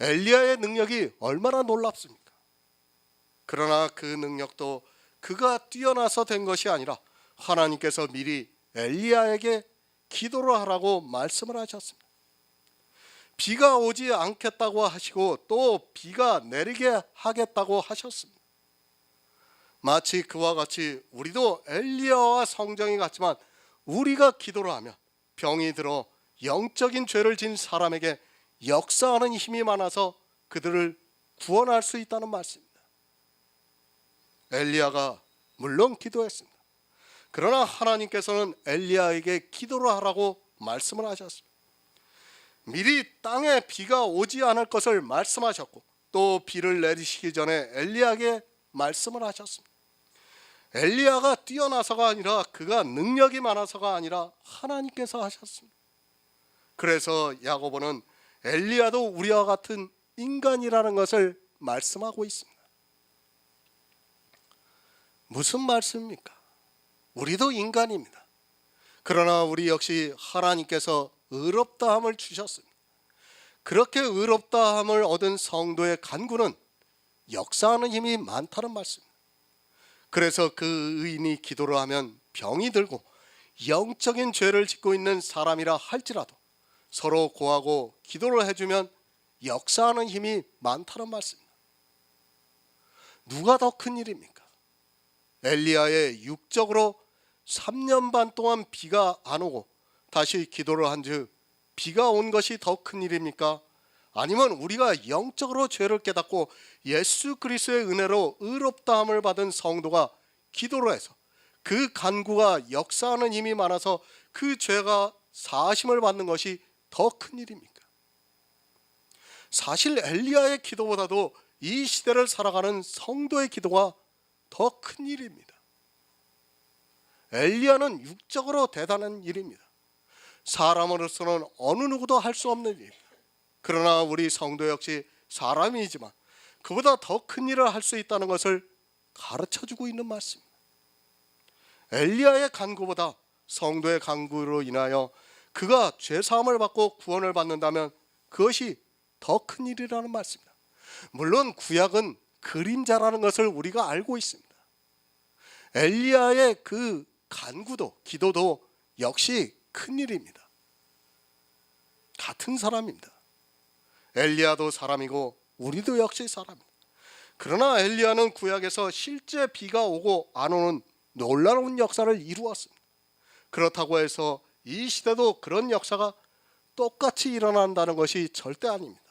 엘리야의 능력이 얼마나 놀랍습니까? 그러나 그 능력도 그가 뛰어나서 된 것이 아니라 하나님께서 미리 엘리야에게 기도를 하라고 말씀을 하셨습니다. 비가 오지 않겠다고 하시고 또 비가 내리게 하겠다고 하셨습니다. 마치 그와 같이 우리도 엘리야와 성정이 같지만 우리가 기도를 하면 병이 들어 영적인 죄를 지은 사람에게 역사하는 힘이 많아서 그들을 구원할 수 있다는 말씀입니다. 엘리야가 물론 기도했습니다. 그러나 하나님께서는 엘리야에게 기도를 하라고 말씀을 하셨습니다. 미리 땅에 비가 오지 않을 것을 말씀하셨고 또 비를 내리시기 전에 엘리야에게 말씀을 하셨습니다. 엘리야가 뛰어나서가 아니라 그가 능력이 많아서가 아니라 하나님께서 하셨습니다. 그래서 야고보는 엘리야도 우리와 같은 인간이라는 것을 말씀하고 있습니다. 무슨 말씀입니까? 우리도 인간입니다. 그러나 우리 역시 하나님께서 의롭다함을 주셨습니다. 그렇게 의롭다함을 얻은 성도의 간구는 역사하는 힘이 많다는 말씀입니다. 그래서 그 의인이 기도를 하면 병이 들고 영적인 죄를 짓고 있는 사람이라 할지라도 서로 고하고 기도를 해주면 역사하는 힘이 많다는 말씀입니다. 누가 더 큰 일입니까? 엘리야의 육적으로 3년 반 동안 비가 안 오고 다시 기도를 한즉 비가 온 것이 더 큰 일입니까? 아니면 우리가 영적으로 죄를 깨닫고 예수 그리스도의 은혜로 의롭다함을 받은 성도가 기도를 해서 그 간구가 역사하는 힘이 많아서 그 죄가 사하심을 받는 것이 더 큰 일입니까? 사실 엘리야의 기도보다도 이 시대를 살아가는 성도의 기도가 더 큰 일입니다. 엘리야는 육적으로 대단한 일입니다. 사람으로서는 어느 누구도 할 수 없는 일입니다. 그러나 우리 성도 역시 사람이지만 그보다 더 큰 일을 할 수 있다는 것을 가르쳐주고 있는 말씀입니다. 엘리야의 간구보다 성도의 간구로 인하여 그가 죄사함을 받고 구원을 받는다면 그것이 더 큰 일이라는 말씀입니다. 물론 구약은 그림자라는 것을 우리가 알고 있습니다. 엘리야의 그 간구도 기도도 역시 큰 일입니다. 같은 사람입니다. 엘리야도 사람이고 우리도 역시 사람입니다. 그러나 엘리야는 구약에서 실제 비가 오고 안 오는 놀라운 역사를 이루었습니다. 그렇다고 해서 이 시대도 그런 역사가 똑같이 일어난다는 것이 절대 아닙니다.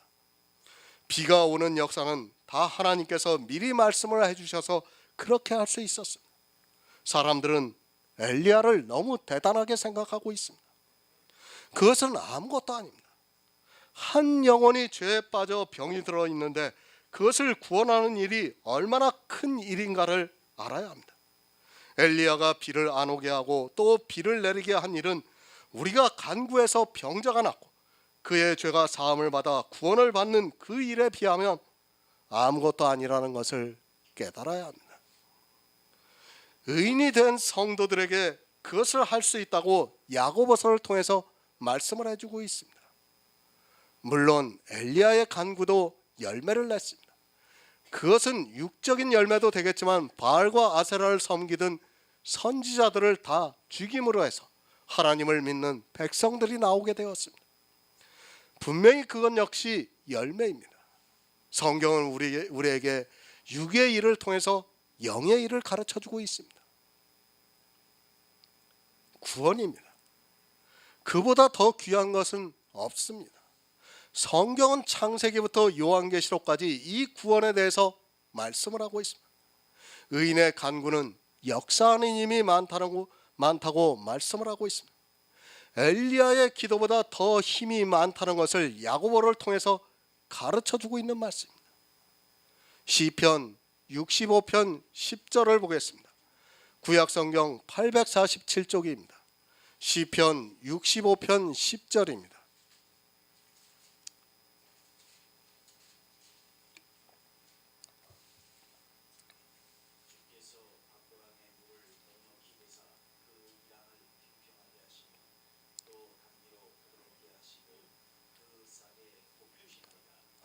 비가 오는 역사는 다 하나님께서 미리 말씀을 해주셔서 그렇게 할 수 있었습니다. 사람들은 엘리야를 너무 대단하게 생각하고 있습니다. 그것은 아무것도 아닙니다. 한 영혼이 죄에 빠져 병이 들어 있는데 그것을 구원하는 일이 얼마나 큰 일인가를 알아야 합니다. 엘리야가 비를 안 오게 하고 또 비를 내리게 한 일은 우리가 간구해서 병자가 낫고 그의 죄가 사함을 받아 구원을 받는 그 일에 비하면 아무것도 아니라는 것을 깨달아야 합니다. 의인이 된 성도들에게 그것을 할 수 있다고 야고보서를 통해서 말씀을 해주고 있습니다. 물론 엘리야의 간구도 열매를 냈습니다. 그것은 육적인 열매도 되겠지만 바알과 아세라를 섬기던 선지자들을 다 죽임으로 해서 하나님을 믿는 백성들이 나오게 되었습니다. 분명히 그건 역시 열매입니다. 성경은 우리에게 육의 일을 통해서 영의 일을 가르쳐주고 있습니다. 구원입니다. 그보다 더 귀한 것은 없습니다. 성경은 창세기부터 요한계시록까지 이 구원에 대해서 말씀을 하고 있습니다. 의인의 간구는 역사하는 힘이 많다고 말씀을 하고 있습니다. 엘리야의 기도보다 더 힘이 많다는 것을 야고보를 통해서 가르쳐주고 있는 말씀입니다. 시편 65편 10절을 보겠습니다. 구약성경 847쪽입니다. 시편 65편 10절입니다.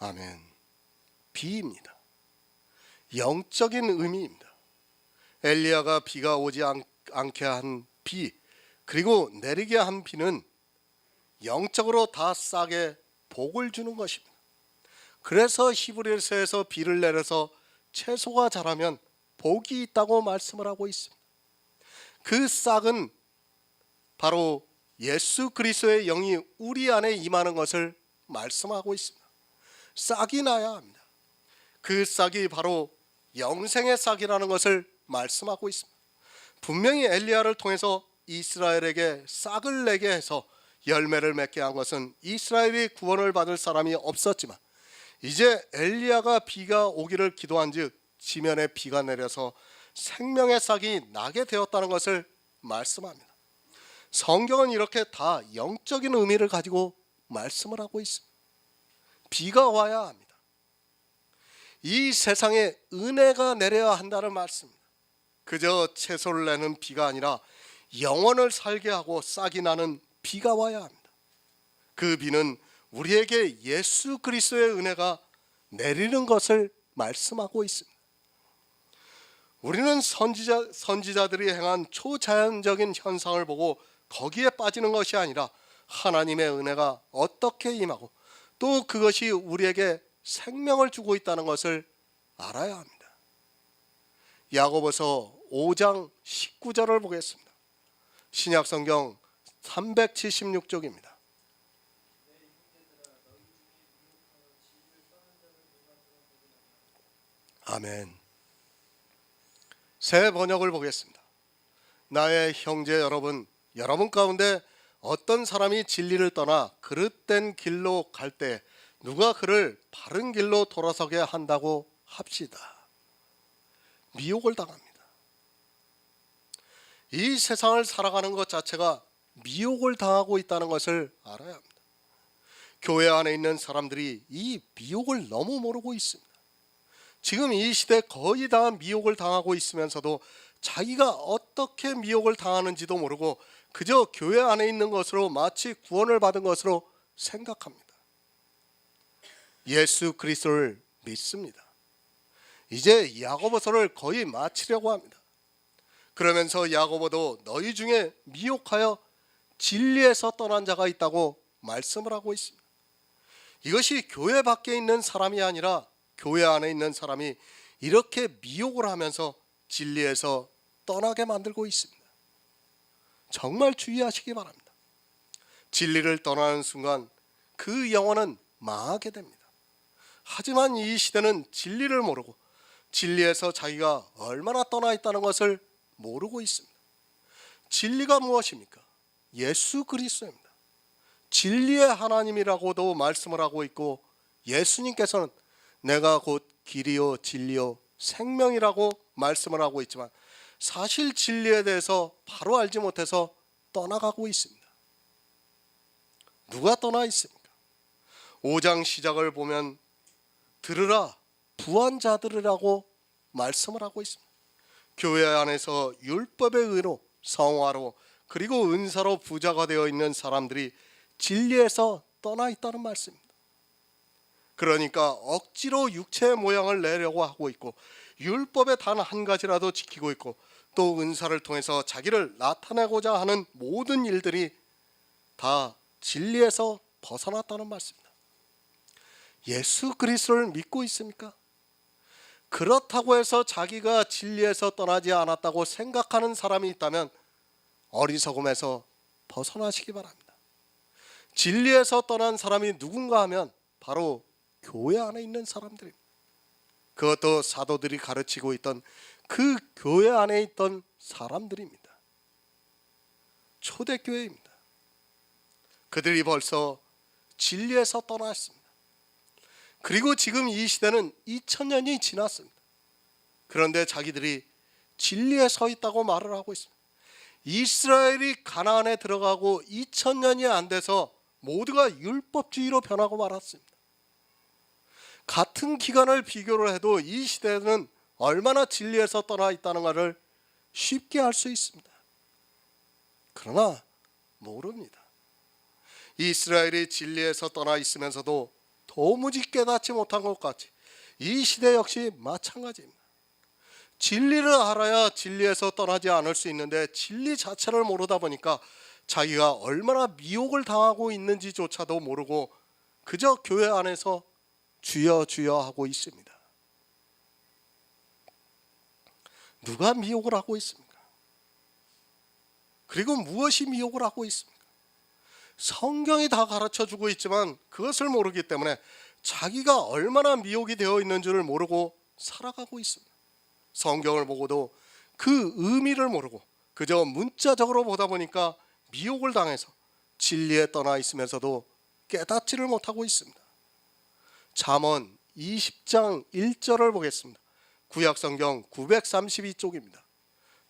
아멘. 비입니다. 영적인 의미입니다. 엘리야가 비가 오지 않게 한 비, 그리고 내리게 한 비는 영적으로 다 싹에 복을 주는 것입니다. 그래서 히브리서에서 비를 내려서 채소가 자라면 복이 있다고 말씀을 하고 있습니다. 그 싹은 바로 예수 그리스도의 영이 우리 안에 임하는 것을 말씀하고 있습니다. 싹이 나야 합니다. 그 싹이 바로 영생의 싹이라는 것을 말씀하고 있습니다. 분명히 엘리야를 통해서 이스라엘에게 싹을 내게 해서 열매를 맺게 한 것은 이스라엘이 구원을 받을 사람이 없었지만, 이제 엘리야가 비가 오기를 기도한즉 지면에 비가 내려서 생명의 싹이 나게 되었다는 것을 말씀합니다. 성경은 이렇게 다 영적인 의미를 가지고 말씀을 하고 있습니다. 비가 와야 합니다. 이 세상에 은혜가 내려야 한다는 말씀입니다. 그저 채소를 내는 비가 아니라 영혼을 살게 하고 싹이 나는 비가 와야 합니다. 그 비는 우리에게 예수 그리스도의 은혜가 내리는 것을 말씀하고 있습니다. 우리는 선지자들이 행한 초자연적인 현상을 보고 거기에 빠지는 것이 아니라 하나님의 은혜가 어떻게 임하고 또 그것이 우리에게 생명을 주고 있다는 것을 알아야 합니다. 야고보서 5장 19절을 보겠습니다. 신약성경 376쪽입니다. 아멘. 새 번역을 보겠습니다. 나의 형제 여러분, 여러분 가운데 어떤 사람이 진리를 떠나 그릇된 길로 갈 때 누가 그를 바른 길로 돌아서게 한다고 합시다. 미혹을 당합니다. 이 세상을 살아가는 것 자체가 미혹을 당하고 있다는 것을 알아야 합니다. 교회 안에 있는 사람들이 이 미혹을 너무 모르고 있습니다. 지금 이 시대 거의 다 미혹을 당하고 있으면서도 자기가 어떻게 미혹을 당하는지도 모르고 그저 교회 안에 있는 것으로 마치 구원을 받은 것으로 생각합니다. 예수 그리스도를 믿습니다. 이제 야고보서를 거의 마치려고 합니다. 그러면서 야고보도 너희 중에 미혹하여 진리에서 떠난 자가 있다고 말씀을 하고 있습니다. 이것이 교회 밖에 있는 사람이 아니라 교회 안에 있는 사람이 이렇게 미혹을 하면서 진리에서 떠나게 만들고 있습니다. 정말 주의하시기 바랍니다. 진리를 떠나는 순간 그 영혼은 망하게 됩니다. 하지만 이 시대는 진리를 모르고 진리에서 자기가 얼마나 떠나 있다는 것을 모르고 있습니다. 진리가 무엇입니까? 예수 그리스도입니다. 진리의 하나님이라고도 말씀을 하고 있고, 예수님께서는 내가 곧 길이요 진리요 생명이라고 말씀을 하고 있지만 사실 진리에 대해서 바로 알지 못해서 떠나가고 있습니다. 누가 떠나 있습니까? 5장 시작을 보면 들으라 부한자들이라고 말씀을 하고 있습니다. 교회 안에서 율법의 의로 성화로 그리고 은사로 부자가 되어 있는 사람들이 진리에서 떠나 있다는 말씀입니다. 그러니까 억지로 육체의 모양을 내려고 하고 있고 율법의 단 한 가지라도 지키고 있고 또 은사를 통해서 자기를 나타내고자 하는 모든 일들이 다 진리에서 벗어났다는 말씀입니다. 예수 그리스도를 믿고 있습니까? 그렇다고 해서 자기가 진리에서 떠나지 않았다고 생각하는 사람이 있다면 어리석음에서 벗어나시기 바랍니다. 진리에서 떠난 사람이 누군가 하면 바로 교회 안에 있는 사람들입니다. 그것도 사도들이 가르치고 있던 그 교회 안에 있던 사람들입니다. 초대교회입니다. 그들이 벌써 진리에서 떠났습니다. 그리고 지금 이 시대는 2000년이 지났습니다. 그런데 자기들이 진리에 서 있다고 말을 하고 있습니다. 이스라엘이 가나안에 들어가고 2000년이 안 돼서 모두가 율법주의로 변하고 말았습니다. 같은 기간을 비교를 해도 이 시대는 얼마나 진리에서 떠나 있다는 것을 쉽게 알 수 있습니다. 그러나 모릅니다. 이스라엘이 진리에서 떠나 있으면서도 도무지 깨닫지 못한 것 같이 이 시대 역시 마찬가지입니다. 진리를 알아야 진리에서 떠나지 않을 수 있는데 진리 자체를 모르다 보니까 자기가 얼마나 미혹을 당하고 있는지조차도 모르고 그저 교회 안에서 주여 주여 하고 있습니다. 누가 미혹을 하고 있습니까? 그리고 무엇이 미혹을 하고 있습니까? 성경이 다 가르쳐주고 있지만 그것을 모르기 때문에 자기가 얼마나 미혹이 되어 있는 줄을 모르고 살아가고 있습니다. 성경을 보고도 그 의미를 모르고 그저 문자적으로 보다 보니까 미혹을 당해서 진리에 떠나 있으면서도 깨닫지를 못하고 있습니다. 잠언 20장 1절을 보겠습니다. 구약성경 932쪽입니다.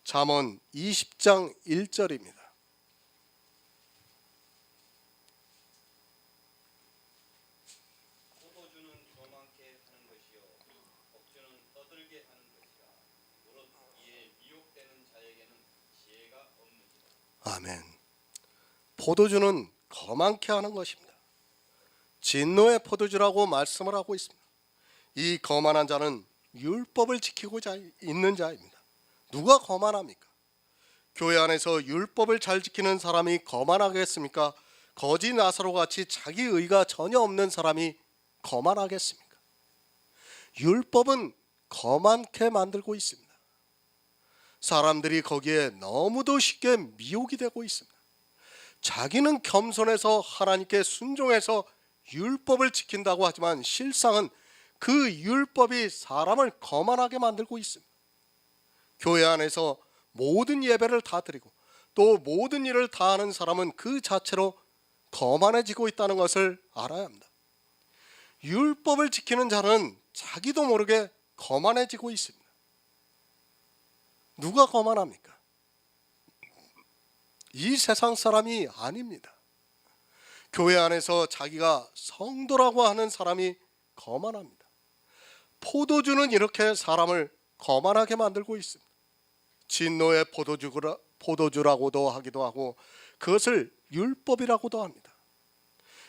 잠언 20장 1절입니다. 포도주는 거만케 하는 것이요 억주는 떠들게 하는 것이라. 무릇 이에 미혹되는 자에게는 지혜가 없느니라. 아멘. 포도주는 거만케 하는 것입니다. 진노의 포도주라고 말씀을 하고 있습니다. 이 거만한 자는 율법을 지키고 있는 자입니다. 누가 거만합니까? 교회 안에서 율법을 잘 지키는 사람이 거만하겠습니까? 거지 나사로 같이 자기 의가 전혀 없는 사람이 거만하겠습니까? 율법은 거만케 만들고 있습니다. 사람들이 거기에 너무도 쉽게 미혹이 되고 있습니다. 자기는 겸손해서 하나님께 순종해서 율법을 지킨다고 하지만 실상은 그 율법이 사람을 거만하게 만들고 있습니다. 교회 안에서 모든 예배를 다 드리고 또 모든 일을 다 하는 사람은 그 자체로 거만해지고 있다는 것을 알아야 합니다. 율법을 지키는 자는 자기도 모르게 거만해지고 있습니다. 누가 거만합니까? 이 세상 사람이 아닙니다. 교회 안에서 자기가 성도라고 하는 사람이 거만합니다. 포도주는 이렇게 사람을 거만하게 만들고 있습니다. 진노의 포도주라고도 하기도 하고 그것을 율법이라고도 합니다.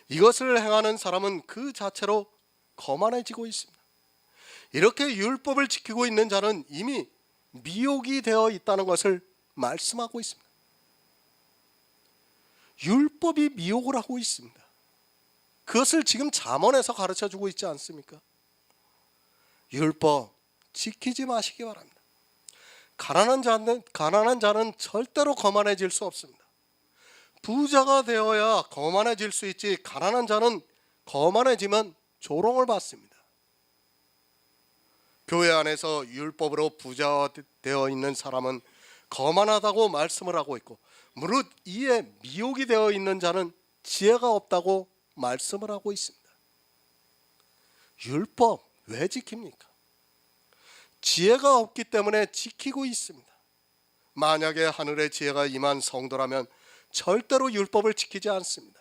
이것을 행하는 사람은 그 자체로 거만해지고 있습니다. 이렇게 율법을 지키고 있는 자는 이미 미혹이 되어 있다는 것을 말씀하고 있습니다. 율법이 미혹을 하고 있습니다. 그것을 지금 잠언에서 가르쳐주고 있지 않습니까? 율법 지키지 마시기 바랍니다. 가난한 자는 절대로 거만해질 수 없습니다. 부자가 되어야 거만해질 수 있지 가난한 자는 거만해지면 조롱을 받습니다. 교회 안에서 율법으로 부자되어 있는 사람은 거만하다고 말씀을 하고 있고 무릇 이에 미혹이 되어 있는 자는 지혜가 없다고 말씀을 하고 있습니다. 율법 왜 지킵니까? 지혜가 없기 때문에 지키고 있습니다. 만약에 하늘의 지혜가 임한 성도라면 절대로 율법을 지키지 않습니다.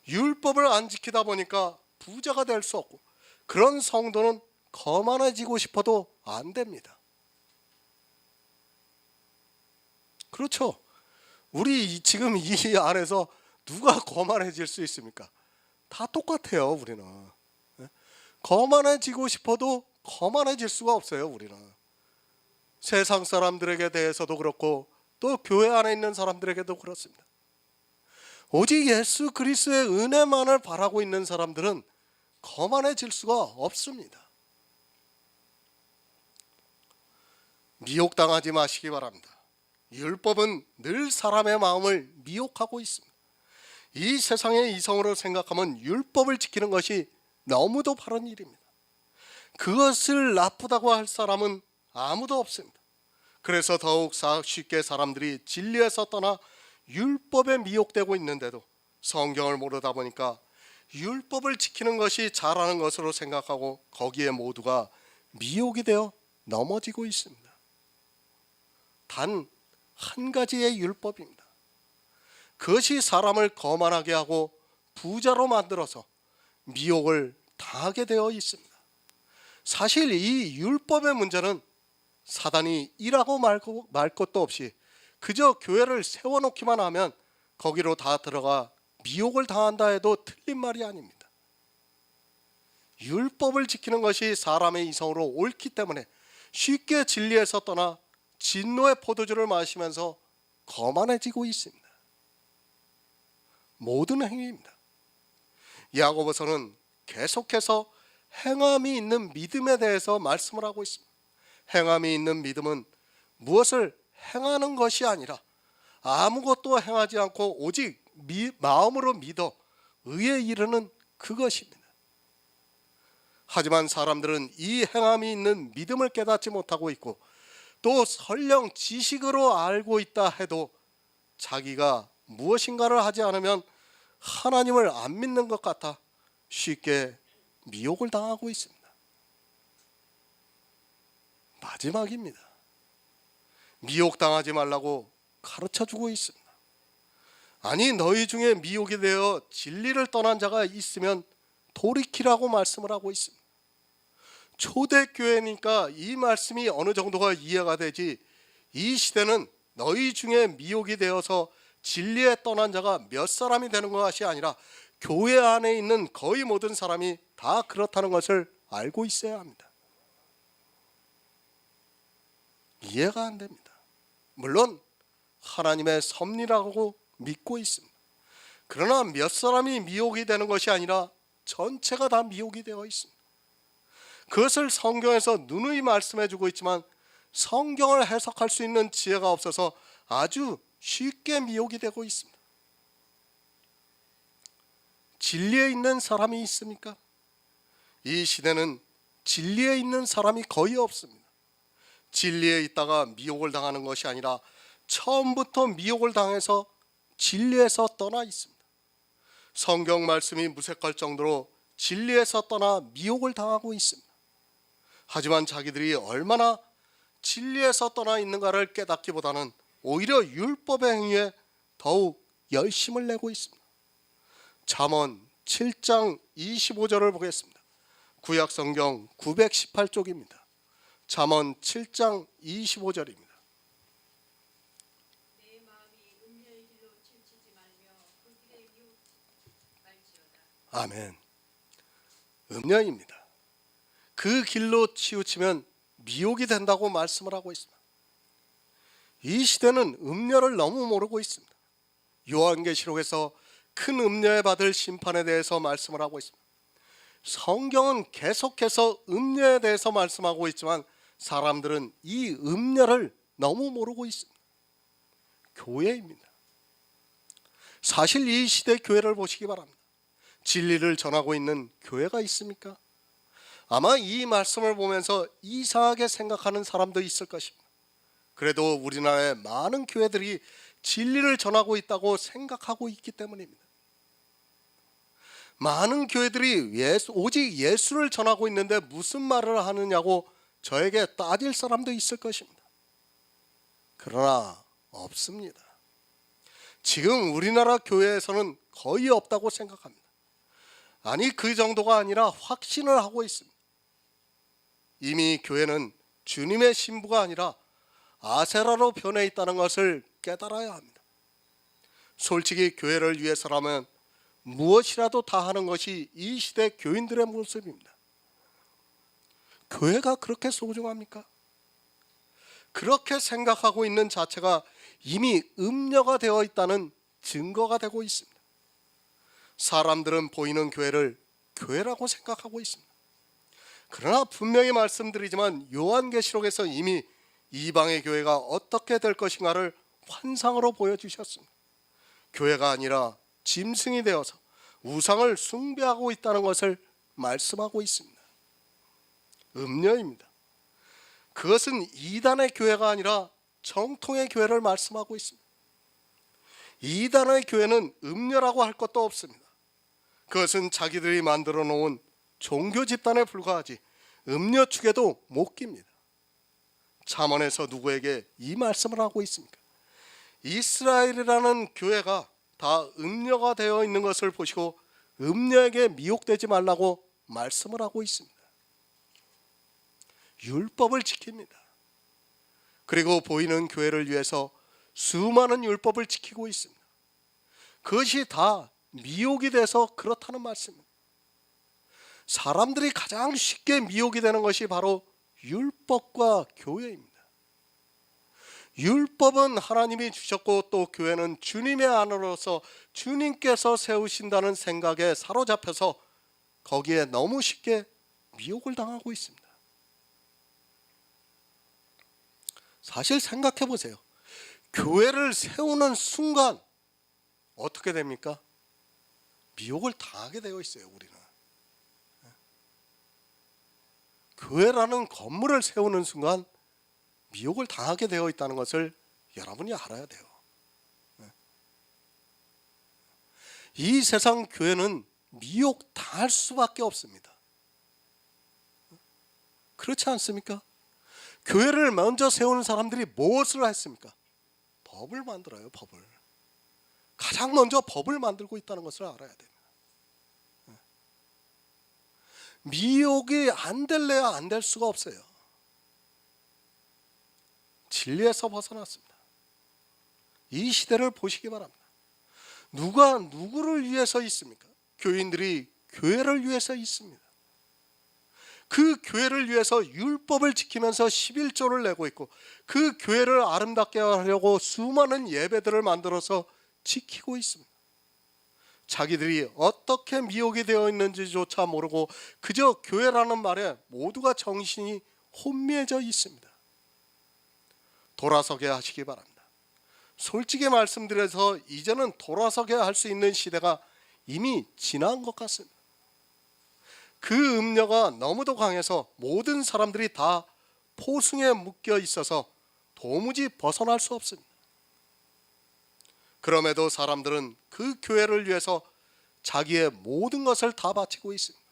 율법을 안 지키다 보니까 부자가 될 수 없고 그런 성도는 거만해지고 싶어도 안 됩니다. 그렇죠. 우리 지금 이 안에서 누가 거만해질 수 있습니까? 다 똑같아요. 우리는 거만해지고 싶어도 거만해질 수가 없어요. 우리는 세상 사람들에게 대해서도 그렇고 또 교회 안에 있는 사람들에게도 그렇습니다. 오직 예수 그리스도의 은혜만을 바라고 있는 사람들은 거만해질 수가 없습니다. 미혹당하지 마시기 바랍니다. 율법은 늘 사람의 마음을 미혹하고 있습니다. 이 세상의 이성으로 생각하면 율법을 지키는 것이 너무도 바른 일입니다. 그것을 나쁘다고 할 사람은 아무도 없습니다. 그래서 더욱 쉽게 사람들이 진리에서 떠나 율법에 미혹되고 있는데도 성경을 모르다 보니까 율법을 지키는 것이 잘하는 것으로 생각하고 거기에 모두가 미혹이 되어 넘어지고 있습니다. 단 한 가지의 율법입니다. 그것이 사람을 거만하게 하고 부자로 만들어서 미혹을 당하게 되어 있습니다. 사실 이 율법의 문제는 사단이 일하고 말 것도 없이 그저 교회를 세워놓기만 하면 거기로 다 들어가 미혹을 당한다 해도 틀린 말이 아닙니다. 율법을 지키는 것이 사람의 이성으로 옳기 때문에 쉽게 진리에서 떠나 진노의 포도주를 마시면서 거만해지고 있습니다. 모든 행위입니다. 야고보서는 계속해서 행함이 있는 믿음에 대해서 말씀을 하고 있습니다. 행함이 있는 믿음은 무엇을 행하는 것이 아니라 아무것도 행하지 않고 오직 마음으로 믿어 의에 이르는 그것입니다. 하지만 사람들은 이 행함이 있는 믿음을 깨닫지 못하고 있고 또 설령 지식으로 알고 있다 해도 자기가 무엇인가를 하지 않으면 하나님을 안 믿는 것 같아 쉽게 미혹을 당하고 있습니다. 마지막입니다. 미혹당하지 말라고 가르쳐주고 있습니다. 아니 너희 중에 미혹이 되어 진리를 떠난 자가 있으면 돌이키라고 말씀을 하고 있습니다. 초대교회니까 이 말씀이 어느 정도가 이해가 되지, 이 시대는 너희 중에 미혹이 되어서 진리에 떠난 자가 몇 사람이 되는 것이 아니라 교회 안에 있는 거의 모든 사람이 다 그렇다는 것을 알고 있어야 합니다. 이해가 안 됩니다. 물론 하나님의 섭리라고 믿고 있습니다. 그러나 몇 사람이 미혹이 되는 것이 아니라 전체가 다 미혹이 되어 있습니다. 그것을 성경에서 누누이 말씀해 주고 있지만 성경을 해석할 수 있는 지혜가 없어서 아주 쉽게 미혹이 되고 있습니다. 진리에 있는 사람이 있습니까? 이 시대는 진리에 있는 사람이 거의 없습니다. 진리에 있다가 미혹을 당하는 것이 아니라 처음부터 미혹을 당해서 진리에서 떠나 있습니다. 성경 말씀이 무색할 정도로 진리에서 떠나 미혹을 당하고 있습니다. 하지만 자기들이 얼마나 진리에서 떠나 있는가를 깨닫기보다는 오히려 율법의 행위에 더욱 열심을 내고 있습니다. 잠언 7장 25절을 보겠습니다. 구약성경 918쪽입니다. 잠언 7장 25절입니다. 내 마음이 음녀의 길로 치우치지 말며 그 길에 미혹 말지어다. 아멘. 음녀입니다. 그 길로 치우치면 미혹이 된다고 말씀을 하고 있습니다. 이 시대는 음녀를 너무 모르고 있습니다. 요한계시록에서 큰 음녀에 받을 심판에 대해서 말씀을 하고 있습니다. 성경은 계속해서 음녀에 대해서 말씀하고 있지만 사람들은 이 음녀를 너무 모르고 있습니다. 교회입니다. 사실 이 시대 교회를 보시기 바랍니다. 진리를 전하고 있는 교회가 있습니까? 아마 이 말씀을 보면서 이상하게 생각하는 사람도 있을 것입니다. 그래도 우리나라의 많은 교회들이 진리를 전하고 있다고 생각하고 있기 때문입니다. 많은 교회들이 오직 예수를 전하고 있는데 무슨 말을 하느냐고 저에게 따질 사람도 있을 것입니다. 그러나 없습니다. 지금 우리나라 교회에서는 거의 없다고 생각합니다. 아니 그 정도가 아니라 확신을 하고 있습니다. 이미 교회는 주님의 신부가 아니라 아세라로 변해 있다는 것을 깨달아야 합니다. 솔직히 교회를 위해서라면 무엇이라도 다 하는 것이 이 시대 교인들의 모습입니다. 교회가 그렇게 소중합니까? 그렇게 생각하고 있는 자체가 이미 음녀가 되어 있다는 증거가 되고 있습니다. 사람들은 보이는 교회를 교회라고 생각하고 있습니다. 그러나 분명히 말씀드리지만 요한계시록에서 이미 이방의 교회가 어떻게 될 것인가를 환상으로 보여주셨습니다. 교회가 아니라 짐승이 되어서 우상을 숭배하고 있다는 것을 말씀하고 있습니다. 음녀입니다. 그것은 이단의 교회가 아니라 정통의 교회를 말씀하고 있습니다. 이단의 교회는 음녀라고 할 것도 없습니다. 그것은 자기들이 만들어 놓은 종교 집단에 불과하지 음녀 축에도 못 깁니다. 잠언에서 누구에게 이 말씀을 하고 있습니까? 이스라엘이라는 교회가 다 음녀가 되어 있는 것을 보시고 음녀에게 미혹되지 말라고 말씀을 하고 있습니다. 율법을 지킵니다. 그리고 보이는 교회를 위해서 수많은 율법을 지키고 있습니다. 그것이 다 미혹이 돼서 그렇다는 말씀입니다. 사람들이 가장 쉽게 미혹이 되는 것이 바로 율법과 교회입니다. 율법은 하나님이 주셨고 또 교회는 주님의 안으로서 주님께서 세우신다는 생각에 사로잡혀서 거기에 너무 쉽게 미혹을 당하고 있습니다. 사실 생각해 보세요. 교회를 세우는 순간 어떻게 됩니까? 미혹을 당하게 되어 있어요, 우리는. 교회라는 건물을 세우는 순간 미혹을 당하게 되어 있다는 것을 여러분이 알아야 돼요. 이 세상 교회는 미혹 당할 수밖에 없습니다. 그렇지 않습니까? 교회를 먼저 세우는 사람들이 무엇을 했습니까? 법을 만들어요, 법을. 가장 먼저 법을 만들고 있다는 것을 알아야 됩니다. 미혹이 안 될래야 안 될 수가 없어요. 진리에서 벗어났습니다. 이 시대를 보시기 바랍니다. 누가 누구를 위해서 있습니까? 교인들이 교회를 위해서 있습니다. 그 교회를 위해서 율법을 지키면서 11조를 내고 있고 그 교회를 아름답게 하려고 수많은 예배들을 만들어서 지키고 있습니다. 자기들이 어떻게 미혹이 되어 있는지조차 모르고 그저 교회라는 말에 모두가 정신이 혼미해져 있습니다. 돌아서게 하시기 바랍니다. 솔직히 말씀드려서 이제는 돌아서게 할 수 있는 시대가 이미 지난 것 같습니다. 그 음녀가 너무도 강해서 모든 사람들이 다 포승에 묶여 있어서 도무지 벗어날 수 없습니다. 그럼에도 사람들은 그 교회를 위해서 자기의 모든 것을 다 바치고 있습니다.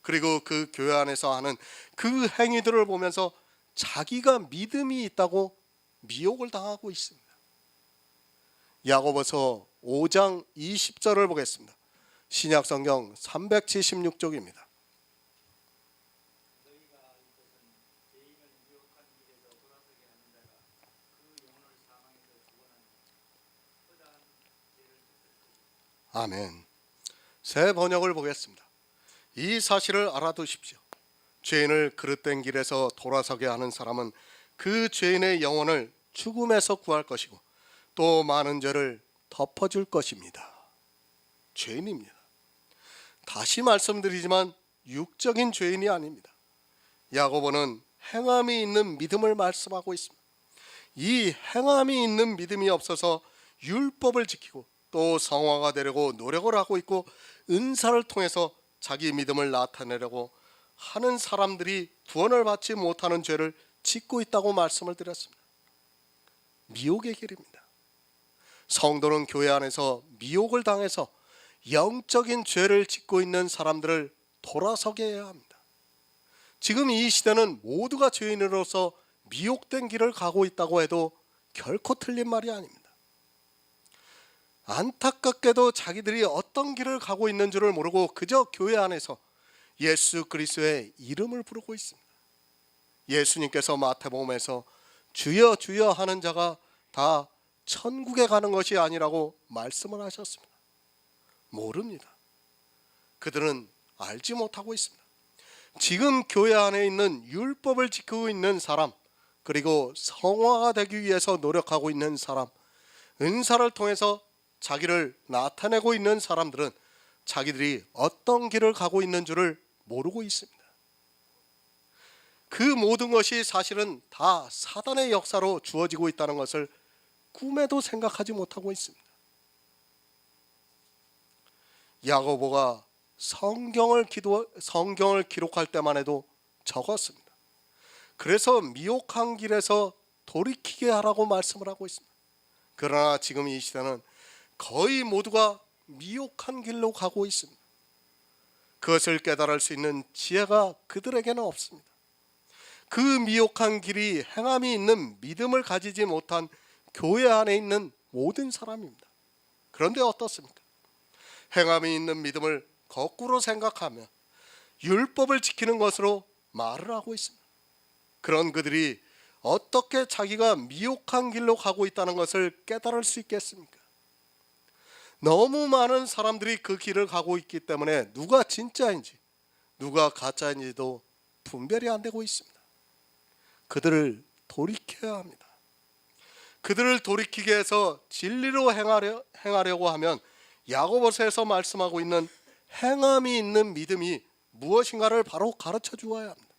그리고 그 교회 안에서 하는 그 행위들을 보면서 자기가 믿음이 있다고 미혹을 당하고 있습니다. 야고보서 5장 20절을 보겠습니다. 신약성경 376쪽입니다. 아멘. 새 번역을 보겠습니다. 이 사실을 알아두십시오. 죄인을 그릇된 길에서 돌아서게 하는 사람은 그 죄인의 영혼을 죽음에서 구할 것이고 또 많은 죄를 덮어줄 것입니다. 죄인입니다. 다시 말씀드리지만 육적인 죄인이 아닙니다. 야고보는 행함이 있는 믿음을 말씀하고 있습니다. 이 행함이 있는 믿음이 없어서 율법을 지키고 또 성화가 되려고 노력을 하고 있고 은사를 통해서 자기 믿음을 나타내려고 하는 사람들이 구원을 받지 못하는 죄를 짓고 있다고 말씀을 드렸습니다. 미혹의 길입니다. 성도는 교회 안에서 미혹을 당해서 영적인 죄를 짓고 있는 사람들을 돌아서게 해야 합니다. 지금 이 시대는 모두가 죄인으로서 미혹된 길을 가고 있다고 해도 결코 틀린 말이 아닙니다. 안타깝게도 자기들이 어떤 길을 가고 있는 줄을 모르고 그저 교회 안에서 예수 그리스도의 이름을 부르고 있습니다. 예수님께서 마태복음에서 주여 주여 하는 자가 다 천국에 가는 것이 아니라고 말씀을 하셨습니다. 모릅니다. 그들은 알지 못하고 있습니다. 지금 교회 안에 있는 율법을 지키고 있는 사람, 그리고 성화가 되기 위해서 노력하고 있는 사람, 은사를 통해서 자기를 나타내고 있는 사람들은 자기들이 어떤 길을 가고 있는 줄을 모르고 있습니다. 그 모든 것이 사실은 다 사단의 역사로 주어지고 있다는 것을 꿈에도 생각하지 못하고 있습니다. 야고보가 성경을 기록할 때만 해도 적었습니다. 그래서 미혹한 길에서 돌이키게 하라고 말씀을 하고 있습니다. 그러나 지금 이 시대는 거의 모두가 미혹한 길로 가고 있습니다. 그것을 깨달을 수 있는 지혜가 그들에게는 없습니다. 그 미혹한 길이 행함이 있는 믿음을 가지지 못한 교회 안에 있는 모든 사람입니다. 그런데 어떻습니까? 행함이 있는 믿음을 거꾸로 생각하며 율법을 지키는 것으로 말을 하고 있습니다. 그런 그들이 어떻게 자기가 미혹한 길로 가고 있다는 것을 깨달을 수 있겠습니까? 너무 많은 사람들이 그 길을 가고 있기 때문에 누가 진짜인지 누가 가짜인지도 분별이 안 되고 있습니다. 그들을 돌이켜야 합니다. 그들을 돌이키기 위해서 진리로 행하려고 하면 야고보서에서 말씀하고 있는 행함이 있는 믿음이 무엇인가를 바로 가르쳐 주어야 합니다.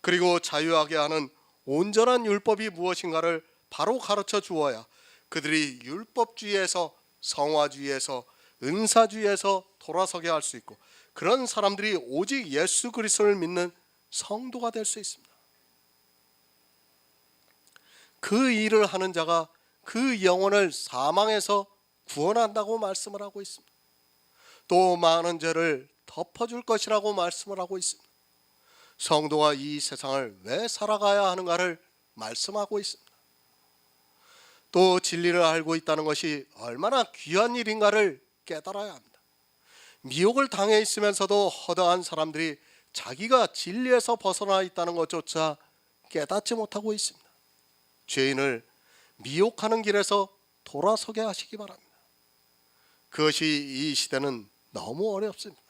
그리고 자유하게 하는 온전한 율법이 무엇인가를 바로 가르쳐 주어야 그들이 율법주의에서 성화주의에서 은사주의에서 돌아서게 할 수 있고 그런 사람들이 오직 예수 그리스도를 믿는 성도가 될 수 있습니다. 그 일을 하는 자가 그 영혼을 사망에서 구원한다고 말씀을 하고 있습니다. 또 많은 죄를 덮어줄 것이라고 말씀을 하고 있습니다. 성도가 이 세상을 왜 살아가야 하는가를 말씀하고 있습니다. 또 진리를 알고 있다는 것이 얼마나 귀한 일인가를 깨달아야 합니다. 미혹을 당해 있으면서도 허다한 사람들이 자기가 진리에서 벗어나 있다는 것조차 깨닫지 못하고 있습니다. 죄인을 미혹하는 길에서 돌아서게 하시기 바랍니다. 그것이 이 시대는 너무 어렵습니다.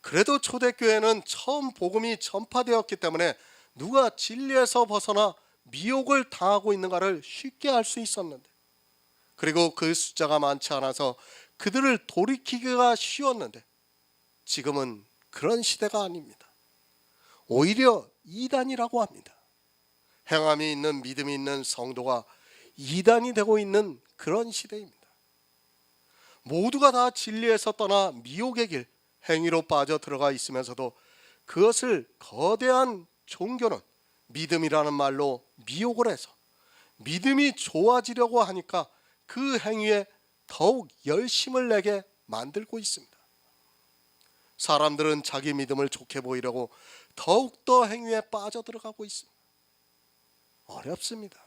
그래도 초대교회는 처음 복음이 전파되었기 때문에 누가 진리에서 벗어나 미혹을 당하고 있는가를 쉽게 알 수 있었는데, 그리고 그 숫자가 많지 않아서 그들을 돌이키기가 쉬웠는데 지금은 그런 시대가 아닙니다. 오히려 이단이라고 합니다. 행함이 있는 믿음이 있는 성도가 이단이 되고 있는 그런 시대입니다. 모두가 다 진리에서 떠나 미혹의 길, 행위로 빠져 들어가 있으면서도 그것을 거대한 종교는 믿음이라는 말로 미혹을 해서 믿음이 좋아지려고 하니까 그 행위에 더욱 열심을 내게 만들고 있습니다. 사람들은 자기 믿음을 좋게 보이려고 더욱더 행위에 빠져들어가고 있습니다. 어렵습니다.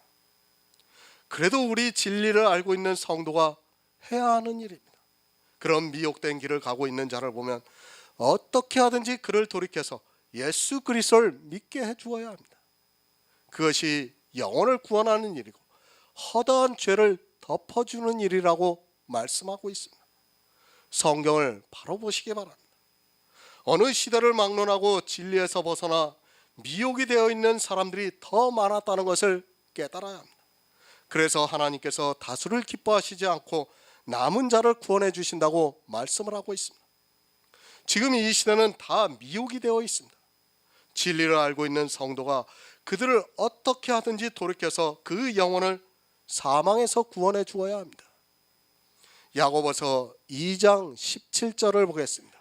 그래도 우리 진리를 알고 있는 성도가 해야 하는 일입니다. 그런 미혹된 길을 가고 있는 자를 보면 어떻게 하든지 그를 돌이켜서 예수 그리스도를 믿게 해주어야 합니다. 그것이 영혼을 구원하는 일이고 허다한 죄를 덮어주는 일이라고 말씀하고 있습니다. 성경을 바로 보시기 바랍니다. 어느 시대를 막론하고 진리에서 벗어나 미혹이 되어 있는 사람들이 더 많았다는 것을 깨달아야 합니다. 그래서 하나님께서 다수를 기뻐하시지 않고 남은 자를 구원해 주신다고 말씀을 하고 있습니다. 지금 이 시대는 다 미혹이 되어 있습니다. 진리를 알고 있는 성도가 그들을 어떻게 하든지 돌이켜서 그 영혼을 사망에서 구원해 주어야 합니다. 야고보서 2장 17절을 보겠습니다.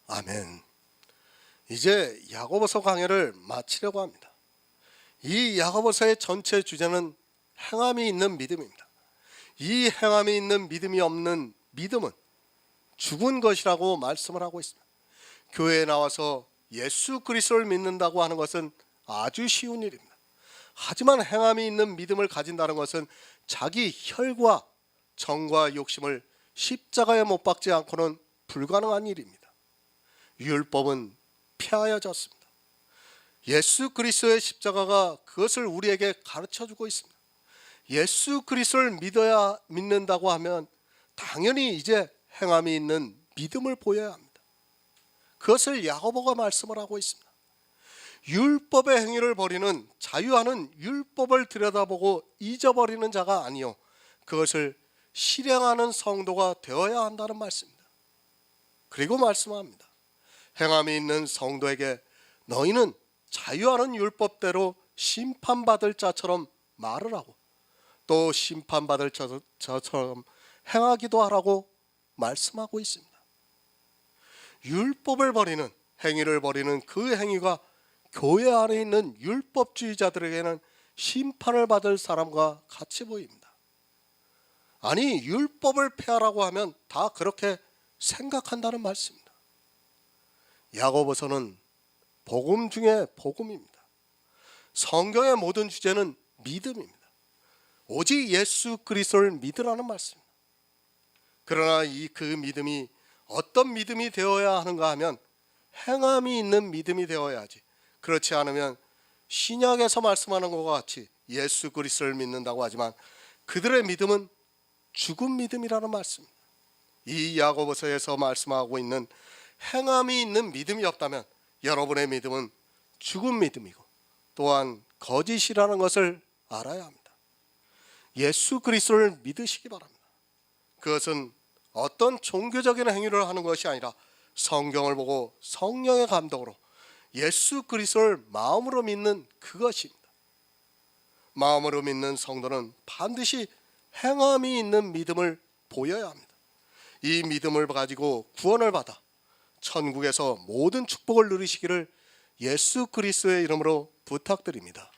아멘. 이제 야고보서 강해를 마치려고 합니다. 이 야고보서의 전체 주제는 행함이 있는 믿음입니다. 이 행함이 있는 믿음이 없는 믿음은 죽은 것이라고 말씀을 하고 있습니다. 교회에 나와서 예수 그리스도를 믿는다고 하는 것은 아주 쉬운 일입니다. 하지만 행함이 있는 믿음을 가진다는 것은 자기 혈과 정과 욕심을 십자가에 못 박지 않고는 불가능한 일입니다. 율법은 폐하여졌습니다. 예수 그리스도의 십자가가 그것을 우리에게 가르쳐주고 있습니다. 예수 그리스도를 믿는다고 하면 당연히 이제 행함이 있는 믿음을 보여야 합니다. 그것을 야고보가 말씀을 하고 있습니다. 율법의 행위를 버리는 자유하는 율법을 들여다보고 잊어버리는 자가 아니요 그것을 실행하는 성도가 되어야 한다는 말씀입니다. 그리고 말씀합니다. 행함이 있는 성도에게 너희는 자유하는 율법대로 심판받을 자처럼 말을 하고 또 심판받을 자처럼 행하기도 하라고 말씀하고 있습니다. 율법을 버리는 행위를 버리는 그 행위가 교회 안에 있는 율법주의자들에게는 심판을 받을 사람과 같이 보입니다. 아니, 율법을 폐하라고 하면 다 그렇게 생각한다는 말씀입니다. 야고보서는 복음 중에 복음입니다. 성경의 모든 주제는 믿음입니다. 오직 예수 그리스도를 믿으라는 말씀입니다. 그러나 그 믿음이 어떤 믿음이 되어야 하는가 하면 행함이 있는 믿음이 되어야 하지. 그렇지 않으면 신약에서 말씀하는 것과 같이 예수 그리스도를 믿는다고 하지만 그들의 믿음은 죽은 믿음이라는 말씀입니다. 이 야고보서에서 말씀하고 있는 행함이 있는 믿음이 없다면 여러분의 믿음은 죽은 믿음이고 또한 거짓이라는 것을 알아야 합니다. 예수 그리스도를 믿으시기 바랍니다. 그것은 어떤 종교적인 행위를 하는 것이 아니라 성경을 보고 성령의 감동으로 예수 그리스도를 마음으로 믿는 그것입니다. 마음으로 믿는 성도는 반드시 행함이 있는 믿음을 보여야 합니다. 이 믿음을 가지고 구원을 받아 천국에서 모든 축복을 누리시기를 예수 그리스도의 이름으로 부탁드립니다.